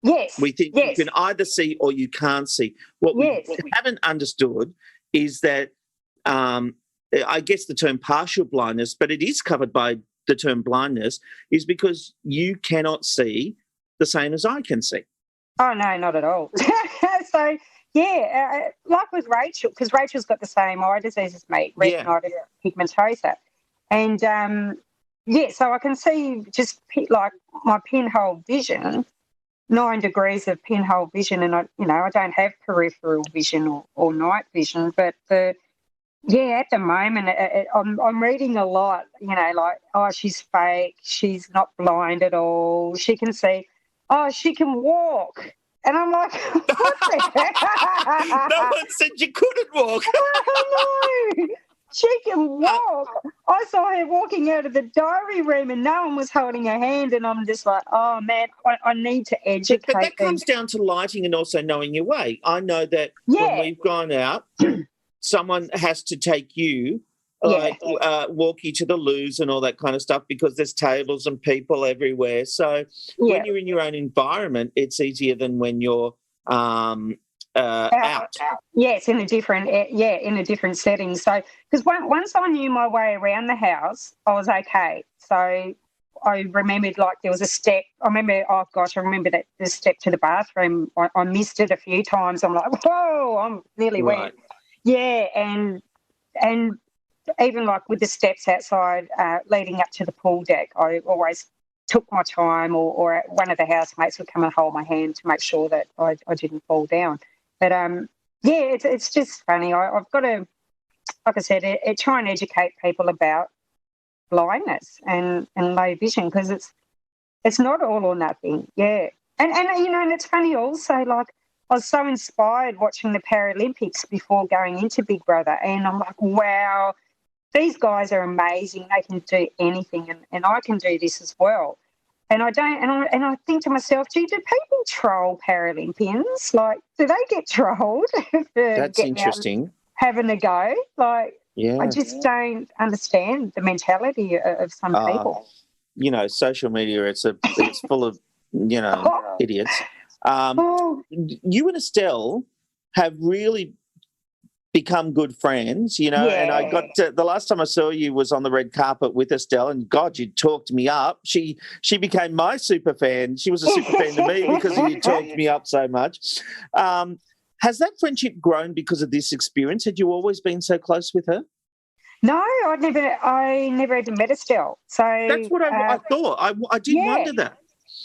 Yes. We think you can either see or you can't see. What we haven't understood is that, I guess the term partial blindness, but it is covered by the term blindness, is because you cannot see the same as I can see. Oh, no, not at all. So, like with Rachel, because Rachel's got the same eye disease as me, retinitis pigmentosa. And, so I can see just like my pinhole vision, 9 degrees of pinhole vision, and I don't have peripheral vision or night vision, but at the moment I'm reading a lot, like, oh, she's fake, she's not blind at all, she can see, oh, she can walk. And I'm like, what the heck? No one said you couldn't walk. I know. She can walk. I saw her walking out of the diary room and no one was holding her hand, and I'm just like, oh, man, I need to educate But that comes down to lighting and also knowing your way. I know that when we've gone out, someone has to take you, walk you to the loos and all that kind of stuff, because there's tables and people everywhere. So when you're in your own environment, it's easier than when you're out. Yes, in a different setting. So, because once I knew my way around the house, I was okay. So I remembered, like, there was a step. I remember that the step to the bathroom. I missed it a few times. I'm like, whoa, I'm nearly wet. Yeah, and even like with the steps outside leading up to the pool deck, I always took my time, or one of the housemates would come and hold my hand to make sure that I didn't fall down. But, it's just funny. I've got to, like I said, try and educate people about blindness and low vision, because it's not all or nothing. Yeah. And and it's funny also, like, I was so inspired watching the Paralympics before going into Big Brother, and I'm like, wow, these guys are amazing. They can do anything, and I can do this as well. And I don't, and I think to myself, do people troll Paralympians? Like, do they get trolled for That's interesting. Having a go? Like, I just don't understand the mentality of some people. Social media, it's full of, idiots. You and Estelle have really become good friends, and I got the last time I saw you was on the red carpet with Estelle, and God, you talked me up. She became my super fan. She was a super fan to me because you talked me up so much. Has that friendship grown because of this experience? Had you always been so close with her? No, I never even met Estelle. So that's what I thought. I did wonder that.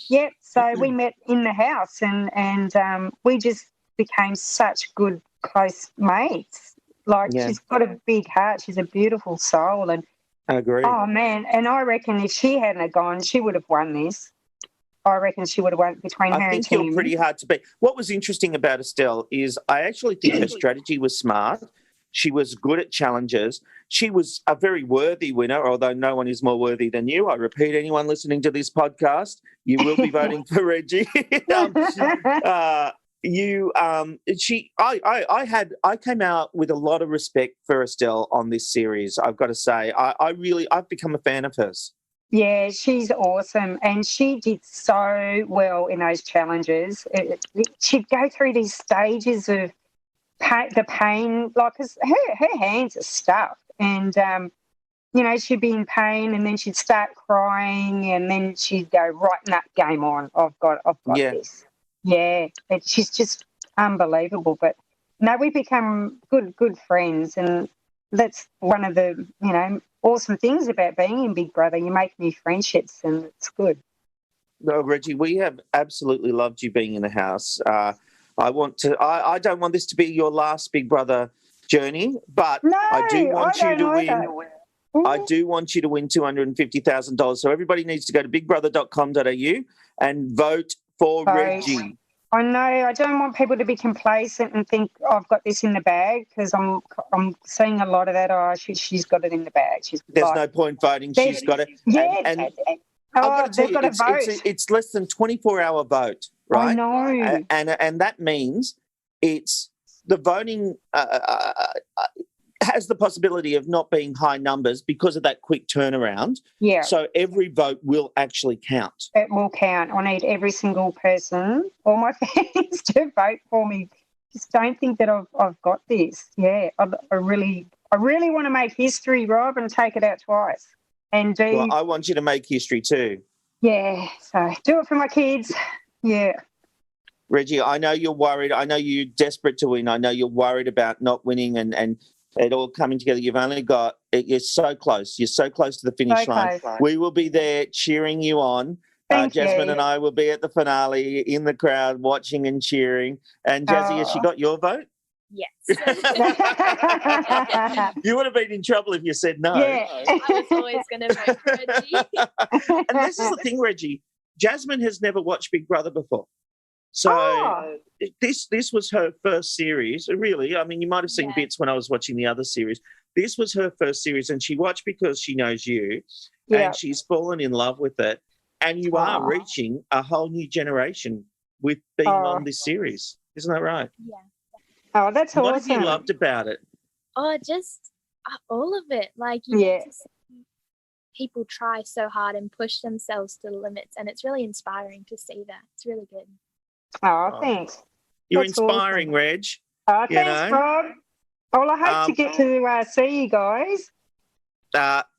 Yep. So we met in the house, and we just became such good, close mates. Like, she's got a big heart. She's a beautiful soul. And I agree. Oh, man. And I reckon if she hadn't have gone, she would have won this. I reckon she would have won between her and Tim. I think you're pretty hard to beat. What was interesting about Estelle is I actually think her strategy was smart. She was good at challenges. She was a very worthy winner, although no one is more worthy than you. I repeat, anyone listening to this podcast, you will be voting for Reggie. I came out with a lot of respect for Estelle on this series. I've got to say, I've become a fan of hers. Yeah, she's awesome, and she did so well in those challenges. She'd go through these stages of the pain, like, because her hands are stuffed, and she'd be in pain, and then she'd start crying, and then she'd go, right, nah, game on. I've got this. Yeah, she's just unbelievable. But no, we become good friends, and that's one of the awesome things about being in Big Brother. You make new friendships, and it's good. No, Reggie, we have absolutely loved you being in the house. I don't want this to be your last Big Brother journey, but I do want you to win. I do want you to win $250,000. So everybody needs to go to bigbrother.com.au and vote for Reggie. I know. I don't want people to be complacent and think, I've got this in the bag, because I'm seeing a lot of that. Oh, she's got it in the bag. There's no point voting. She's got it. Yeah. And I've got to tell you, it's less than 24-hour vote, right? I know. And that means it's the voting. has the possibility of not being high numbers because of that quick turnaround. Yeah. So every vote will actually count. It will count. I need every single person, all my fans, to vote for me. Just don't think that I've got this. Yeah, I really want to make history, Rob, and take it out twice. And do. Well, I want you to make history too. Yeah. So do it for my kids. Yeah. Reggie, I know you're worried. I know you're desperate to win. I know you're worried about not winning and it all coming together. You've only got, you're so close. You're so close to the finish line. Close. We will be there cheering you on. Jasmine and I will be at the finale in the crowd watching and cheering. And Jazzy, has she got your vote? Yes. You would have been in trouble if you said no. Yeah. I was always going to vote for Reggie. And this is the thing, Reggie. Jasmine has never watched Big Brother before. So this was her first series, really. I mean, you might have seen bits when I was watching the other series. This was her first series, and she watched because she knows you, and she's fallen in love with it. And you are reaching a whole new generation with being on this series. Isn't that right? Yeah. Oh, that's awesome. What have you loved about it? Oh, just all of it. Like, you get to see people try so hard and push themselves to the limits, and it's really inspiring to see that. It's really good. Oh, thanks. You're That's inspiring, awesome. Reg. Oh, thanks, Rob. Well, I hope to get to see you guys.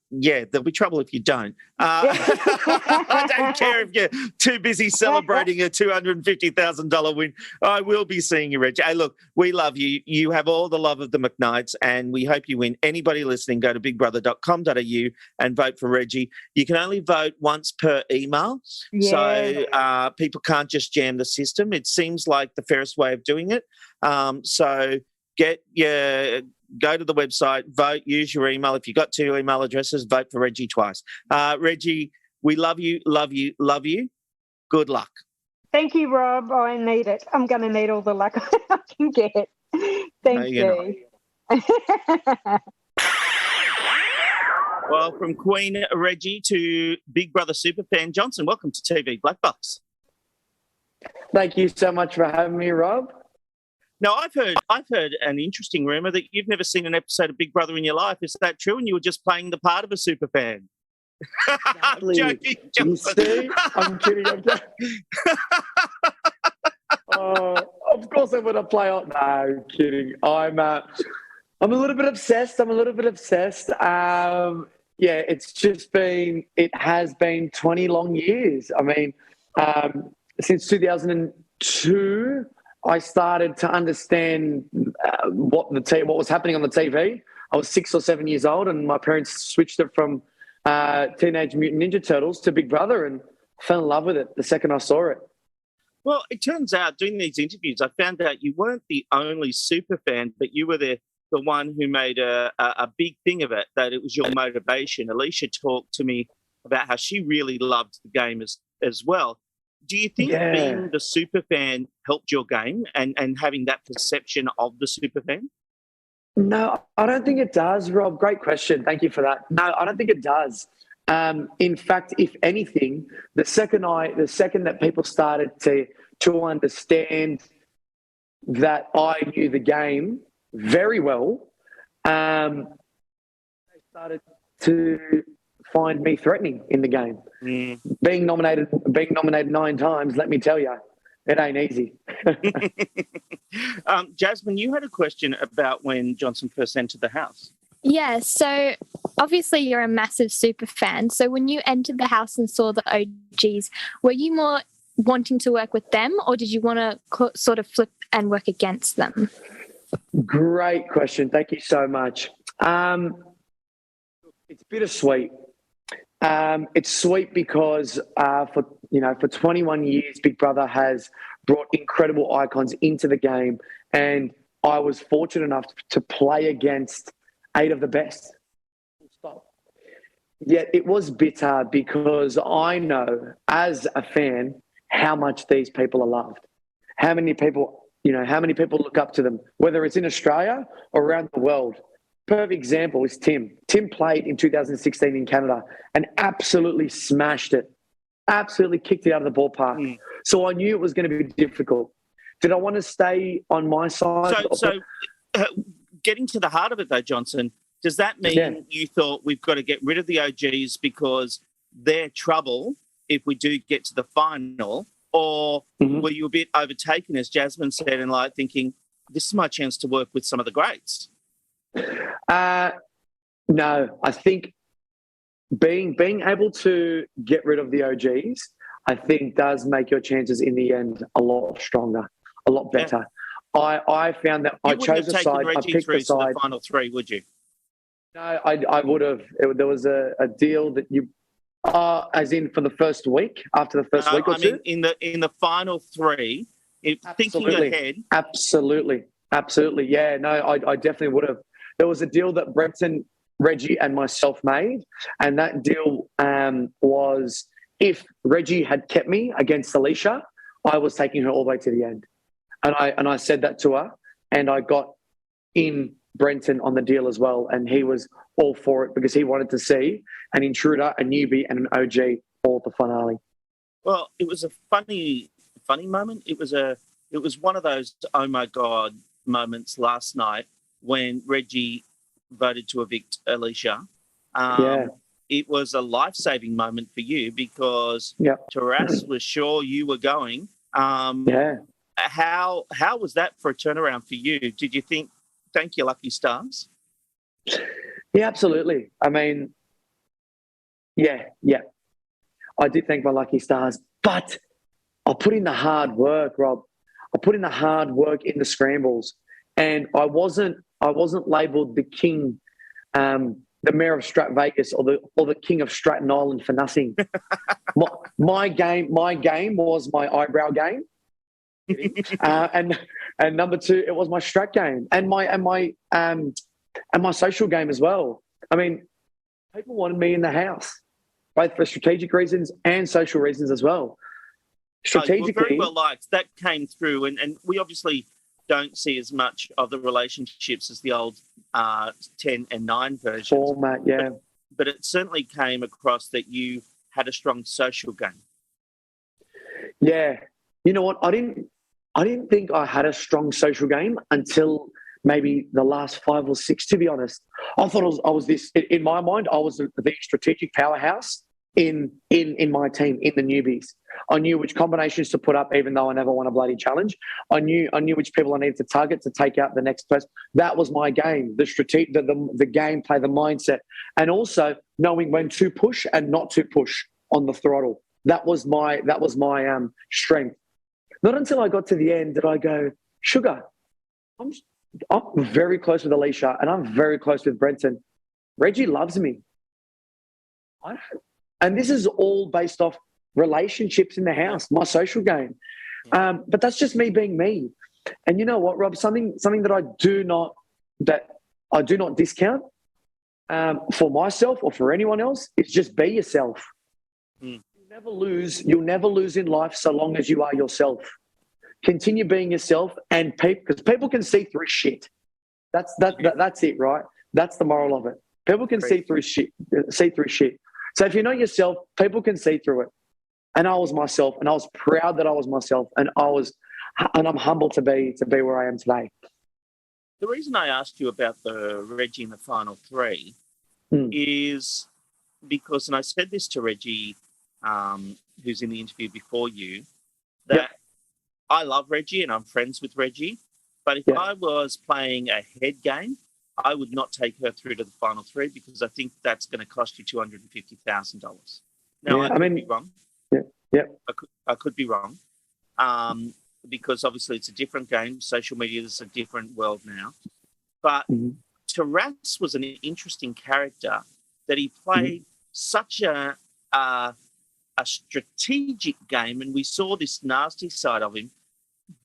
Yeah, there'll be trouble if you don't. I don't care if you're too busy celebrating a $250,000 win. I will be seeing you, Reg. Hey, look, we love you. You have all the love of the McKnights, and we hope you win. Anybody listening, go to bigbrother.com.au and vote for Reggie. You can only vote once per email, so people can't just jam the system. It seems like the fairest way of doing it. So go to the website, vote, use your email. If you've got 2 email addresses, vote for Reggie twice. Reggie, we love you, love you, love you. Good luck. Thank you, Rob. I need it. I'm going to need all the luck I can get. Thank you. Well, from Queen Reggie to Big Brother Superfan Johnson, welcome to TV Black Box. Thank you so much for having me, Rob. Now, I've heard an interesting rumour that you've never seen an episode of Big Brother in your life. Is that true? And you were just playing the part of a super fan. I'm joking. You see? I'm kidding. Of course I want to play on. No, kidding. I'm a little bit obsessed. It has been 20 long years. I mean, since 2002. I started to understand what was happening on the TV. I was 6 or 7 years old, and my parents switched it from Teenage Mutant Ninja Turtles to Big Brother, and fell in love with it the second I saw it. Well, it turns out doing these interviews, I found out you weren't the only super fan, but you were the one who made a big thing of it, that it was your motivation. Alicia talked to me about how she really loved the game as well. Do you think being the super fan helped your game and having that perception of the super fan? No, I don't think it does, Rob. Great question. Thank you for that. No, I don't think it does. In fact, if anything, the second that people started to understand that I knew the game very well, they started to find me threatening in the game. Being nominated 9 times, let me tell you, it ain't easy. Jasmine, you had a question about when Johnson first entered the house. Yeah, so obviously you're a massive super fan. So when you entered the house and saw the OGs, were you more wanting to work with them, or did you want to sort of flip and work against them? Great question. Thank you so much. It's bittersweet. It's sweet because for 21 years, Big Brother has brought incredible icons into the game, and I was fortunate enough to play against 8 of the best. Yet it was bitter because I know as a fan how much these people are loved. How many people look up to them, whether it's in Australia or around the world. Perfect example is Tim. Tim played in 2016 in Canada and absolutely smashed it, absolutely kicked it out of the ballpark. So I knew it was going to be difficult. Did I want to stay on my side? getting to the heart of it, though, Johnson, does that mean you thought we've got to get rid of the OGs because they're trouble if we do get to the final? Or were you a bit overtaken, as Jasmine said, and like thinking, this is my chance to work with some of the greats? No, I think being able to get rid of the OGs, I think does make your chances in the end a lot stronger, a lot better. I found that I chose a side. I picked a side. To the final three, would you? No, I would have. There was a deal that you, as in for the first week, after the first week or two. In the final three, thinking ahead. Absolutely. Yeah, no, I definitely would have. There was a deal that Brenton, Reggie, and myself made, and that deal was if Reggie had kept me against Alicia, I was taking her all the way to the end. And I said that to her, and I got in Brenton on the deal as well, and he was all for it because he wanted to see an intruder, a newbie, and an OG all at the finale. Well, it was a funny moment. It was one of those oh my god moments last night when Reggie voted to evict Alicia. It was a life-saving moment for you because Taras was sure you were going. How was that for a turnaround for you? Did you think, thank you, lucky stars? Yeah, absolutely. I mean, yeah. I did thank my lucky stars, but I put in the hard work, Rob. I put in the hard work in the scrambles, and I wasn't labelled the king, the mayor of Strat Vegas, or the king of Stratton Island for nothing. my game was my eyebrow game. And number two, it was my strat game and my social game as well. I mean, people wanted me in the house, both for strategic reasons and social reasons as well. Strategically, very well liked. That came through, and we obviously don't see as much of the relationships as the old 10 and 9 versions. Format, yeah. But it certainly came across that you had a strong social game. Yeah. You know what? I didn't think I had a strong social game until maybe the last 5 or 6, to be honest. I thought I was this, in my mind, I was the strategic powerhouse in my team, in the newbies. I knew which combinations to put up, even though I never won a bloody challenge. I knew which people I needed to target to take out the next person. That was my game, the gameplay, the mindset, and also knowing when to push and not to push on the throttle. That was my strength. Not until I got to the end did I go, Sugar, I'm very close with Alicia and I'm very close with Brenton. Reggie loves me. And this is all based off relationships in the house, my social game. But that's just me being me. And you know what, Rob? Something that I do not discount for myself or for anyone else is just be yourself. You'll never lose in life so long as you are yourself. Continue being yourself, and because people can see through shit. That's it, right? That's the moral of it. People can see through shit. So if you're not yourself, people can see through it. And I was myself, and I was proud that I was myself, and I'm humbled to be where I am today. The reason I asked you about the Reggie in the final 3 is because, and I said this to Reggie, who's in the interview before you, that I love Reggie and I'm friends with Reggie, but if I was playing a head game, I would not take her through to the final 3 because I think that's going to cost you $250,000. Now, I could be wrong. I could be wrong because obviously it's a different game. Social media is a different world now. But Taras was an interesting character that he played such a strategic game, and we saw this nasty side of him.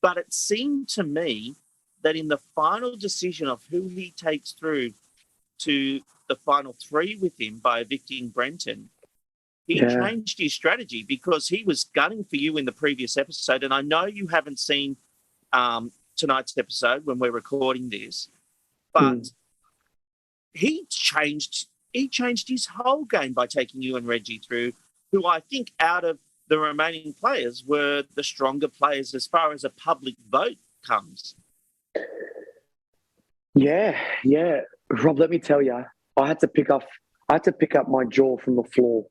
But it seemed to me that in the final decision of who he takes through to the final 3 with him by evicting Brenton, he changed his strategy because he was gunning for you in the previous episode. And I know you haven't seen tonight's episode when we're recording this, but he changed his whole game by taking you and Reggie through, who I think out of the remaining players were the stronger players as far as a public vote comes. Yeah, yeah. Rob, let me tell you, I had to pick up my jaw from the floor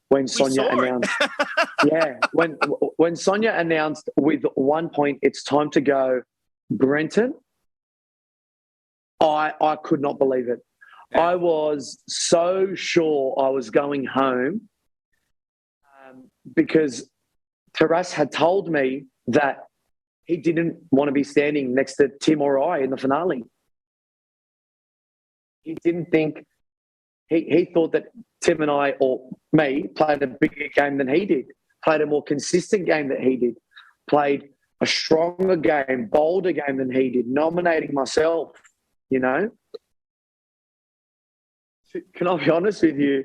when Sonia saw it. announced. Yeah, when Sonia announced with 1 point, it's time to go, Brenton. I could not believe it. Yeah. I was so sure I was going home because Taras had told me that he didn't want to be standing next to Tim or I in the finale. He didn't think, he thought that Tim and I, or me, played a bigger game than he did, played a more consistent game than he did, played a stronger game, bolder game than he did, nominating myself, you know. Can I be honest with you?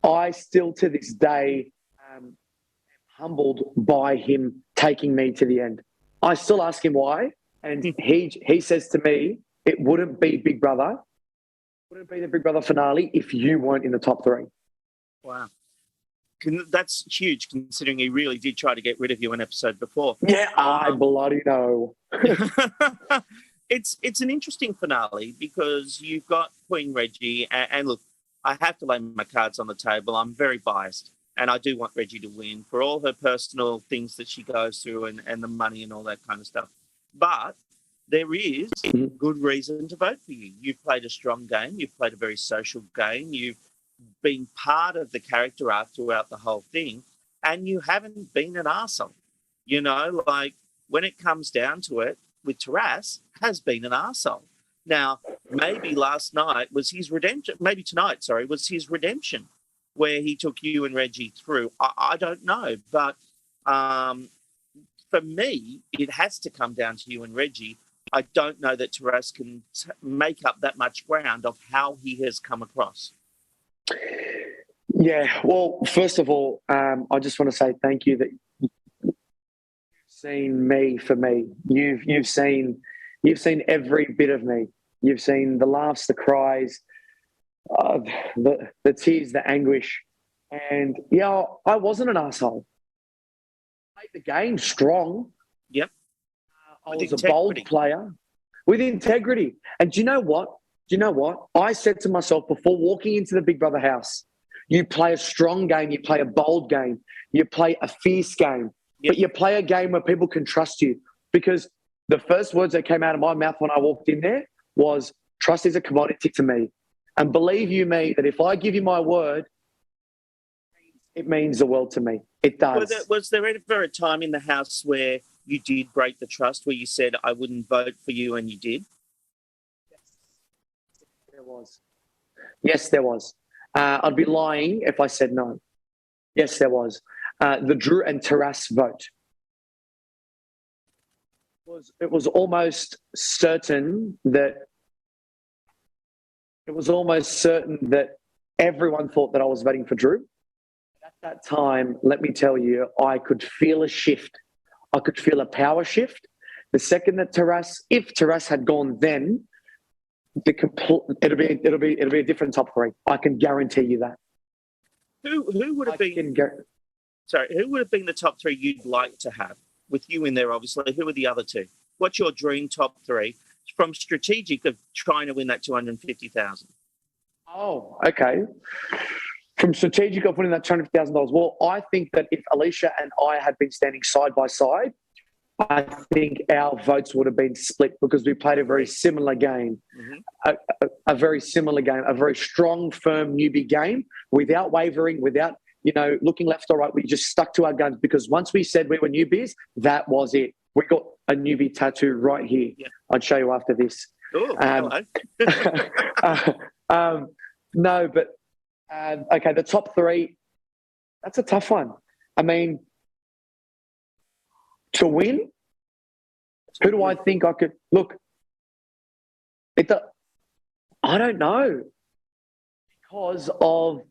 I still to this day am humbled by him taking me to the end. I still ask him why, and he says to me, it wouldn't be Big Brother, wouldn't be the Big Brother finale if you weren't in the top three. Wow. That's huge, considering he really did try to get rid of you an episode before. Yeah, I bloody know. It's an interesting finale because you've got Queen Reggie, and look, I have to lay my cards on the table. I'm very biased, and I do want Reggie to win for all her personal things that she goes through and the money and all that kind of stuff. But there is good reason to vote for you. You've played a strong game. You've played a very social game. You've been part of the character arc throughout the whole thing, and you haven't been an arsehole. You know, like when it comes down to it, with Taras, has been an arsehole. Now, maybe last night was his redemption. Maybe tonight, sorry, was his redemption, where he took you and Reggie through. I don't know, but for me, it has to come down to you and Reggie. I don't know that Taras can make up that much ground of how he has come across. Yeah, well, first of all, I just want to say thank you that you've seen me for me. You've seen every bit of me. You've seen the laughs, the cries, the tears, the anguish, and yeah, I wasn't an asshole. I played the game strong. Yep. I was a bold player with integrity. And do you know what? I said to myself before walking into the Big Brother house, you play a strong game, you play a bold game, you play a fierce game, but you play a game where people can trust you. Because the first words that came out of my mouth when I walked in there was, trust is a commodity to me. And believe you me, that if I give you my word, it means the world to me. It does. Was there ever a time in the house where you did break the trust, where you said, I wouldn't vote for you, and you did? Yes, there was. I'd be lying if I said no. Yes, there was. The Drew and Taras vote. It was almost certain that everyone thought that I was voting for Drew. At that time, let me tell you, I could feel a shift. I could feel a power shift. The second that if Taras had gone then, it'll be a different top three. I can guarantee you that. Who would have been? Who would have been the top three you'd like to have with you in there? Obviously, who are the other two? What's your dream top three from strategic of trying to win that 250,000? Oh, okay. From strategic of winning that $250,000. Well, I think that if Alicia and I had been standing side by side, I think our votes would have been split because we played a very similar game, a very similar game, a very strong, firm newbie game without wavering, without, looking left or right. We just stuck to our guns because once we said we were newbies, that was it. We got a newbie tattoo right here. Yeah. I'd show you after this. Oh, hello. No, but okay, the top three, that's a tough one. I mean, to win, who do I think I could look? I don't know because of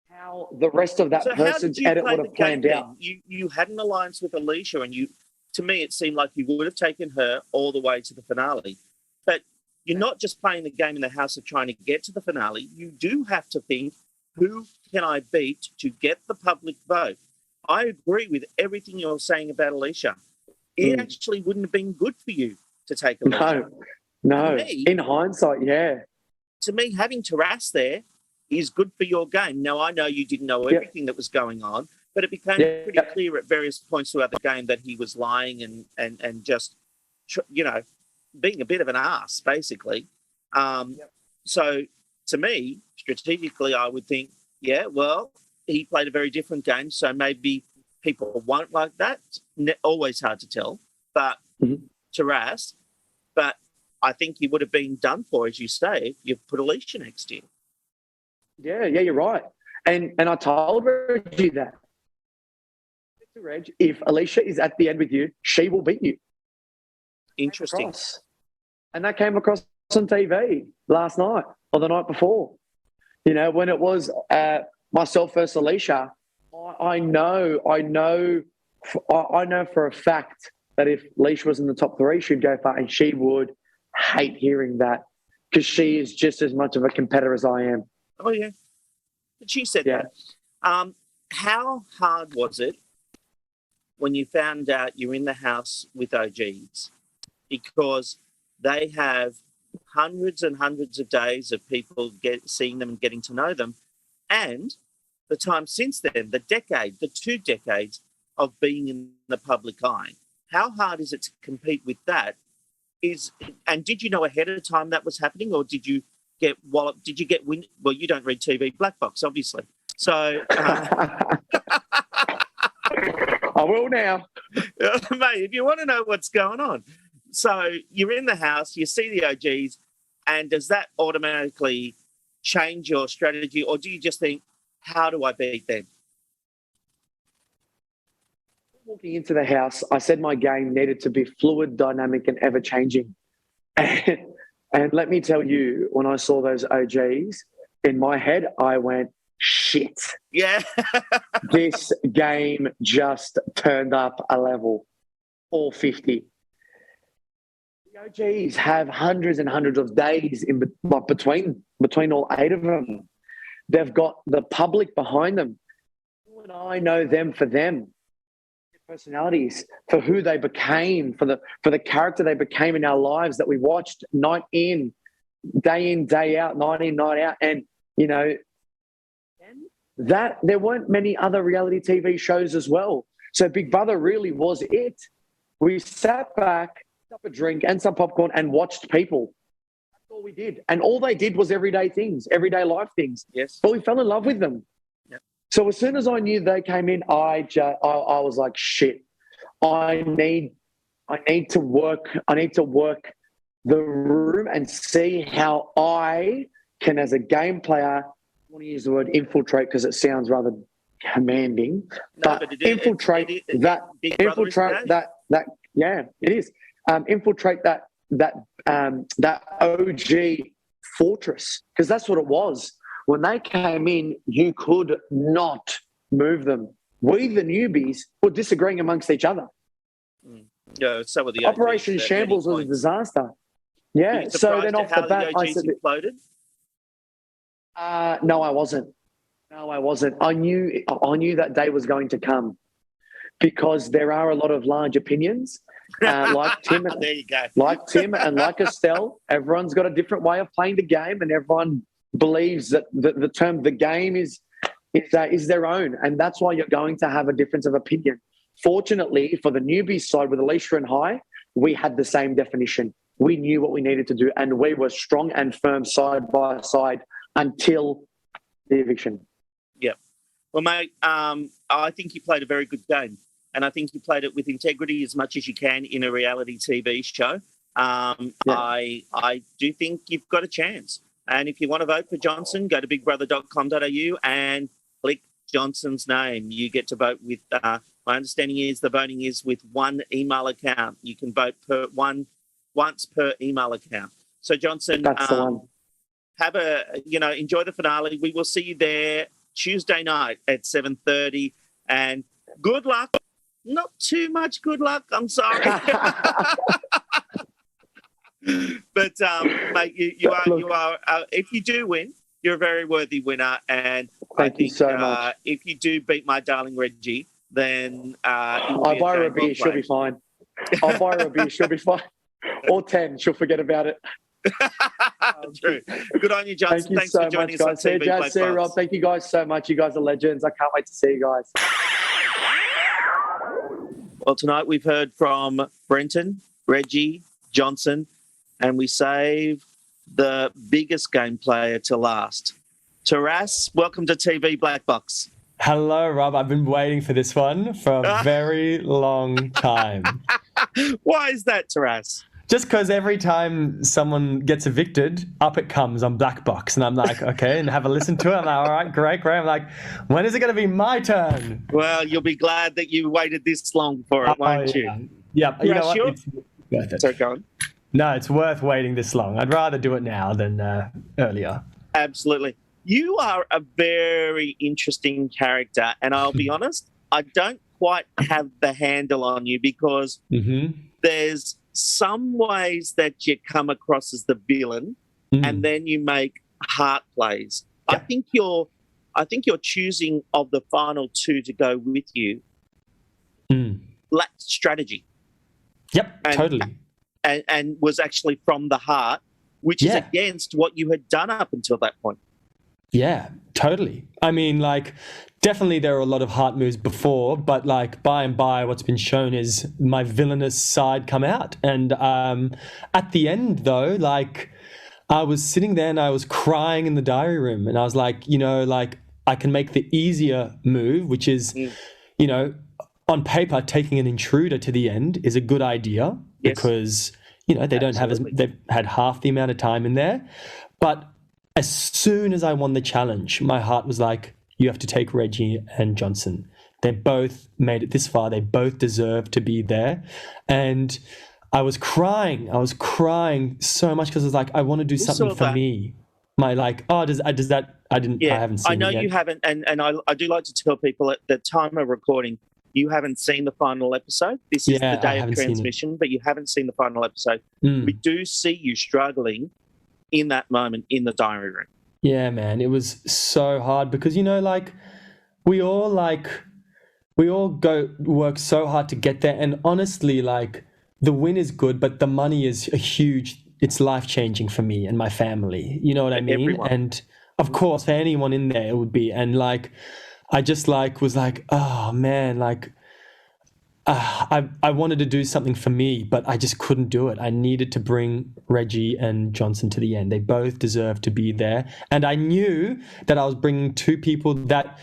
how the rest of that person's edit would have planned out. You had an alliance with Alicia, and to me, it seemed like you would have taken her all the way to the finale. But you're not just playing the game in the house of trying to get to the finale. You do have to think, who can I beat to get the public vote? I agree with everything you're saying about Alicia. It actually wouldn't have been good for you to take Alicia. No, To me- in hindsight, yeah. To me, having Taras there is good for your game. Now, I know you didn't know Yep. everything that was going on, but it became Yeah. pretty clear at various points throughout the game that he was lying and just, being a bit of an ass, basically. So, to me, strategically, I would think, yeah, well, he played a very different game, so maybe people won't like that. Always hard to tell, but Taras, but I think he would have been done for, as you say, if you put Alicia next to him. Yeah, you're right. And I told Reggie that. Reg, if Alicia is at the end with you, she will beat you. Interesting. And that came across on TV last night or the night before. When it was myself versus Alicia, I know for a fact that if Alicia was in the top 3, she'd go far, and she would hate hearing that because she is just as much of a competitor as I am. Oh, yeah. But she said that. How hard was it when you found out you're in the house with OGs? Because they have hundreds and hundreds of days of people seeing them and getting to know them. And the time since then, the 2 decades of being in the public eye. How hard is it to compete with that? And did you know ahead of time that was happening, or did you get walloped? Did you get wind? Well, you don't read TV black box, obviously. So I will now. Mate, if you want to know what's going on. So you're in the house, you see the OGs, and does that automatically change your strategy, or do you just think, how do I beat them? Walking into the house, I said my game needed to be fluid, dynamic, and ever-changing. And let me tell you, when I saw those OGs, in my head, I went, shit. Yeah. This game just turned up a level, 450. The OGs have hundreds and hundreds of days between all 8 of them. They've got the public behind them. You and I know them for them. Personalities, for who they became, for the character they became in our lives that we watched night in, day out, night in, night out. And, that there weren't many other reality TV shows as well. So Big Brother really was it. We sat back, up a drink and some popcorn and watched people. That's all we did. And all they did was everyday things, everyday life things. Yes. But we fell in love with them. So as soon as I knew they came in, I was like, shit, I need to work the room and see how I can, as a game player, I want to use the word infiltrate because it sounds rather commanding, but infiltrate that OG fortress, because that's what it was. When they came in, you could not move them. We, the newbies, were disagreeing amongst each other. Yeah, so were the Operation Shambles was a disaster. Yeah, so then off the bat, I said, imploded? No, I wasn't. I knew that day was going to come because there are a lot of large opinions. Like Tim, there you go. Like Tim and like Estelle, everyone's got a different way of playing the game, and everyone believes that the term "the game" is their own, and that's why you're going to have a difference of opinion. Fortunately, for the newbie side with Alicia and High, we had the same definition. We knew what we needed to do, and we were strong and firm side by side until the eviction. Yeah. Well, mate, I think you played a very good game, and I think you played it with integrity as much as you can in a reality TV show. I do think you've got a chance. And if you want to vote for Johnson, go to bigbrother.com.au and click Johnson's name. You get to vote with, my understanding is the voting is with one email account. You can vote once per email account. So Johnson, that's the one. Have enjoy the finale. We will see you there Tuesday night at 7:30. And good luck. Not too much good luck. I'm sorry. But mate, you are. If you do win, you're a very worthy winner, and Thank you so much. If you do beat my darling Reggie, then I'll buy her a beer. She'll be fine. I'll buy her a beer. She'll be fine. or 10. She'll forget about it. True. Good on you, Johnson. Thank you Thanks so for joining much, us on guys. TV See you, Black Jazz. See you, Box. Rob. Thank you guys so much. You guys are legends. I can't wait to see you guys. Well, tonight we've heard from Brenton, Reggie, Johnson, and we saved the biggest game player to last. Taras, welcome to TV Black Box. Hello, Rob. I've been waiting for this one for a very long time. Why is that, Taras? Just because every time someone gets evicted, up it comes on Black Box. And I'm like, okay, and have a listen to it. I'm like, all right, great. I'm like, when is it going to be my turn? Well, you'll be glad that you waited this long for it, won't you? Yeah. You know what? Sure? It's worth it. So go on. No, it's worth waiting this long. I'd rather do it now than earlier. Absolutely. You are a very interesting character, and I'll be honest, I don't quite have the handle on you because there's some ways that you come across as the villain, and then you make heart plays. Yeah. I think you're choosing of the final two to go with you. Lacked strategy. Yep, totally. And was actually from the heart, which is against what you had done up until that point. Yeah, totally. I mean, like, definitely there are a lot of heart moves before, but like by and by what's been shown is my villainous side come out. And at the end though, like I was sitting there and I was crying in the diary room and I was like, you know, like I can make the easier move, which is, you know, on paper, taking an intruder to the end is a good idea because, you know, they've had half the amount of time in there. But as soon as I won the challenge, my heart was like, you have to take Reggie and Johnson. They both made it this far. They both deserve to be there. And I was crying. I was crying so much because I was like, I want to do something for me. My like, does that, I haven't seen it yet. You haven't. And I do like to tell people at the time of recording, you haven't seen the final episode. This is the day of transmission, but you haven't seen the final episode. We do see you struggling in that moment in the diary room. Yeah, man, it was so hard because, you know, like we all go work so hard to get there. And honestly, like the win is good, but the money is it's life-changing for me and my family. You know what I mean? Everyone. And of course, for anyone in there, it would be. And like, I just like was like, oh man, like I wanted to do something for me, but I just couldn't do it. I needed to bring Reggie and Johnson to the end. They both deserve to be there. And I knew that I was bringing two people that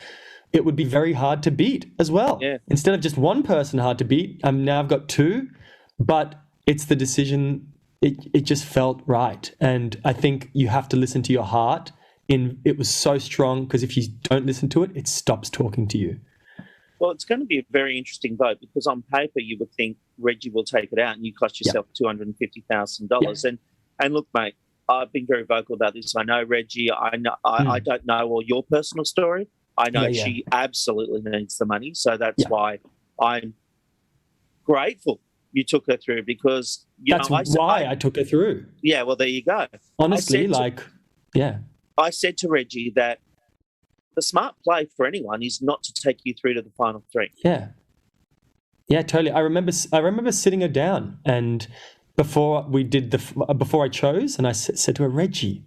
it would be very hard to beat as well. Yeah. Instead of just one person hard to beat, now I've got two, but it's the decision. It just felt right. And I think you have to listen to your heart. It was so strong because if you don't listen to it, it stops talking to you. Well, it's going to be a very interesting vote because on paper you would think Reggie will take it out and you cost yourself $250,000. And look, mate, I've been very vocal about this. I know Reggie. I don't know all your personal story. I know she absolutely needs the money, so that's why I'm grateful you took her through because that's why I took her through. Yeah, well, there you go. Honestly, I said to Reggie that the smart play for anyone is not to take you through to the final three. Yeah, totally. I remember sitting her down, and before I chose, and I said to her, Reggie,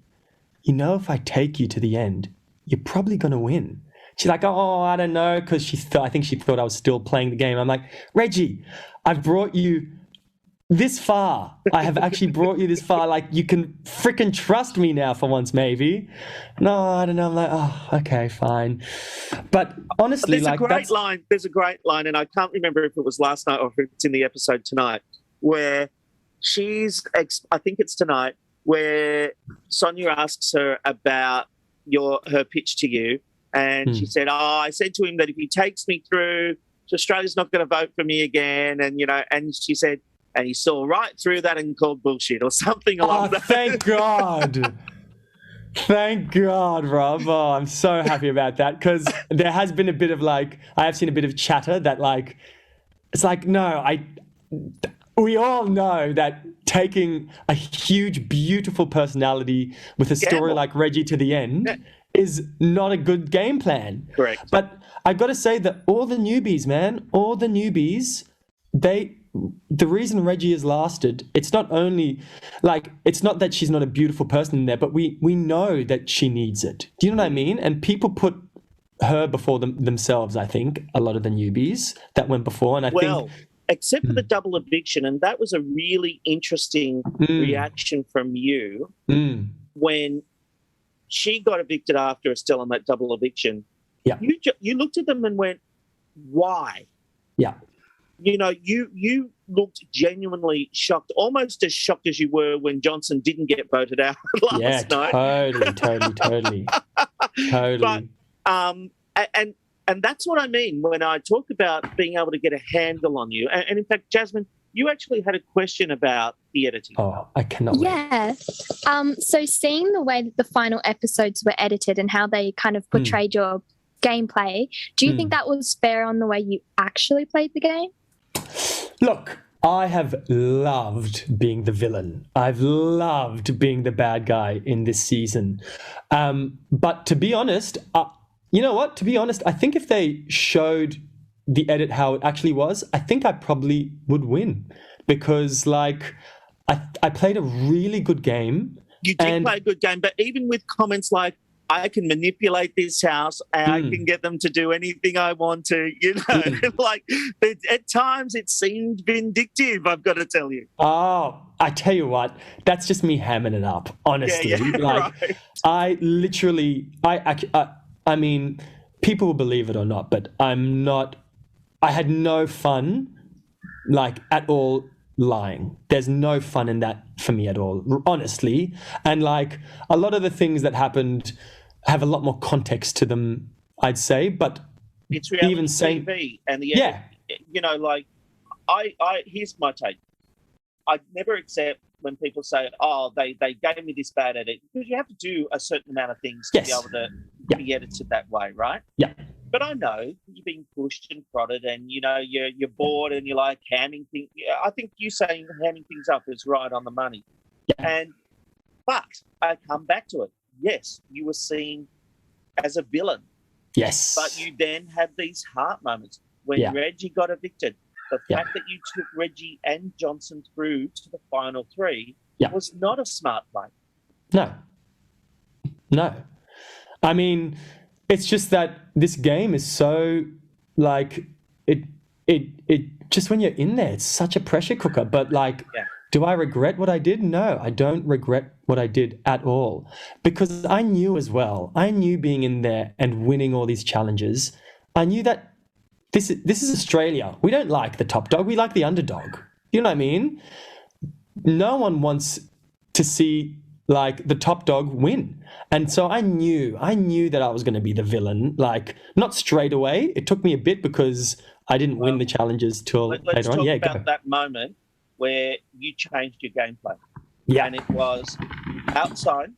you know, if I take you to the end, you're probably going to win. She's like, oh, I don't know, because I think she thought I was still playing the game. I'm like, Reggie, I've brought you this far. I have actually brought you this far. Like, you can freaking trust me now for once, maybe. No, I don't know. I'm like, oh, okay, fine. But honestly, there's a great line, and I can't remember if it was last night or if it's in the episode tonight, where I think it's tonight, where Sonia asks her about her pitch to you, and she said, I said to him that if he takes me through, Australia's not going to vote for me again, and she said, and he saw right through that and called bullshit or something along that. Thank God. Thank God, Rob. Oh, I'm so happy about that because there has been a bit of I have seen a bit of chatter that it's like, no, we all know that taking a huge, beautiful personality with a story like Reggie to the end is not a good game plan. Correct. But I got to say that all the newbies, the reason Reggie has lasted, it's not only like, it's not that she's not a beautiful person in there, but we know that she needs it. Do you know what I mean? And people put her before themselves, I think, a lot of the newbies that went before. And I think, except for the double eviction, and that was a really interesting reaction from you when she got evicted after Estelle on that double eviction. Yeah. You looked at them and went, why? Yeah. You know, you looked genuinely shocked, almost as shocked as you were when Johnson didn't get voted out last night. Totally. But, and that's what I mean when I talk about being able to get a handle on you. And in fact, Jasmine, you actually had a question about the editing. Oh, I cannot wait. Yeah. So seeing the way that the final episodes were edited and how they kind of portrayed your gameplay, do you think that was fair on the way you actually played the game? Look, I have loved being the villain. I've loved being the bad guy in this season. But to be honest, you know what? To be honest, I think if they showed the edit how it actually was, I think I probably would win because, like, I played a really good game. You did play a good game, but even with comments like, I can manipulate this house and I can get them to do anything I want to, you know, like at times it seemed vindictive, I've got to tell you. Oh, I tell you what, that's just me hamming it up, honestly. Like, right. I mean, people will believe it or not, but I had no fun, like, at all lying. There's no fun in that for me at all, honestly. And, like, a lot of the things that happened have a lot more context to them, I'd say, but it's reality even saying, TV and the edit, you know, like, I here's my take. I'd never accept when people say, oh, they gave me this bad edit, because you have to do a certain amount of things to be able to be edited that way, right? Yeah. But I know you're being pushed and prodded, and you know you're bored, and you're like hamming things. I think you saying hamming things up is right on the money. Yeah. But I come back to it. Yes, you were seen as a villain. Yes. But you then had these heart moments when Reggie got evicted. The fact that you took Reggie and Johnson through to the final three was not a smart play. No. I mean, it's just that this game is so, like, it just when you're in there, it's such a pressure cooker. But, like, do I regret what I did? No, I don't regret what I did at all. Because I knew as well, being in there and winning all these challenges, I knew that this is Australia. We don't like the top dog. We like the underdog. You know what I mean? No one wants to see, like, the top dog win. And so I knew that I was going to be the villain. Like, not straight away. It took me a bit because I didn't win the challenges till later on. Let's talk about that moment where you changed your gameplay. Yeah. And it was outside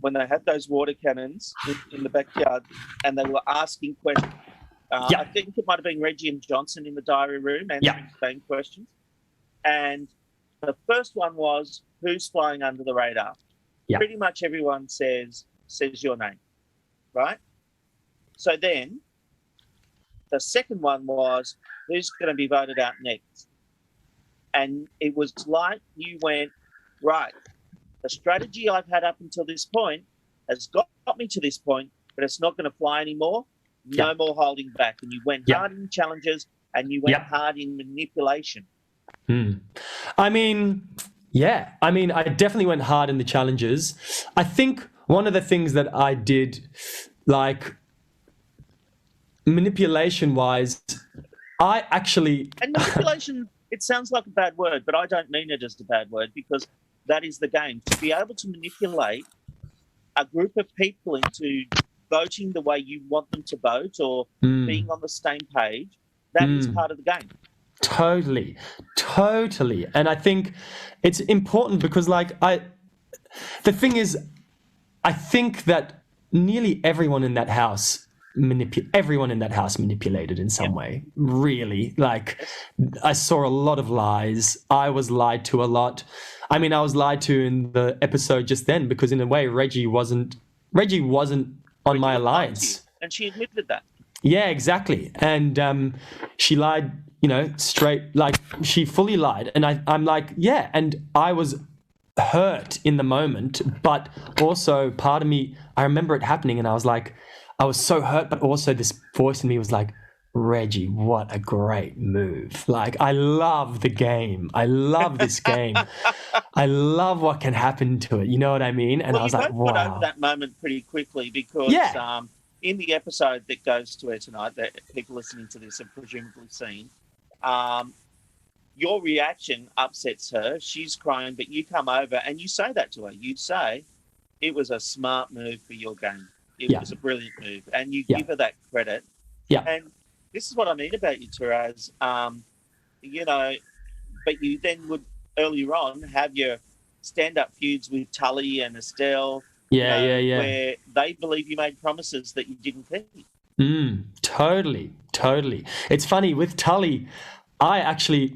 when they had those water cannons in the backyard and they were asking questions. I think it might have been Reggie and Johnson in the diary room answering the same questions. And the first one was, who's flying under the radar? Yeah. Pretty much everyone says your name, right? So then the second one was, who's going to be voted out next? And it was like you went, right, the strategy I've had up until this point has got me to this point, but it's not going to fly anymore. No more holding back. And you went hard in challenges and you went hard in manipulation. I mean, I definitely went hard in the challenges. I think one of the things that I did, like, manipulation-wise, I actually... And manipulation, it sounds like a bad word, but I don't mean it as a bad word because that is the game. To be able to manipulate a group of people into voting the way you want them to vote or being on the same page, that is part of the game. Totally. And I think it's important because, like, the thing is, I think that nearly everyone in that house manipulated in some way. Really, like, I saw a lot of lies. I was lied to a lot. I mean, I was lied to in the episode just then because, in a way, Reggie wasn't on my alliance, and she admitted that. Yeah, exactly. And she lied straight, like she fully lied. And I'm like, yeah. And I was hurt in the moment, but also part of me, I remember it happening and I was like, I was so hurt, but also this voice in me was like, Reggie, what a great move. Like, I love the game. I love this game. I love what can happen to it. You know what I mean? And I was like, wow. Got over that moment pretty quickly because in the episode that goes to air tonight that people listening to this have presumably seen, your reaction upsets her. She's crying, but you come over and you say that to her. You say, it was a smart move for your game. It was a brilliant move. And you give her that credit. Yeah. And this is what I mean about you, Therese. But you then would earlier on have your stand-up feuds with Tully and Estelle. Where they believe you made promises that you didn't keep. Totally. It's funny, with Tully,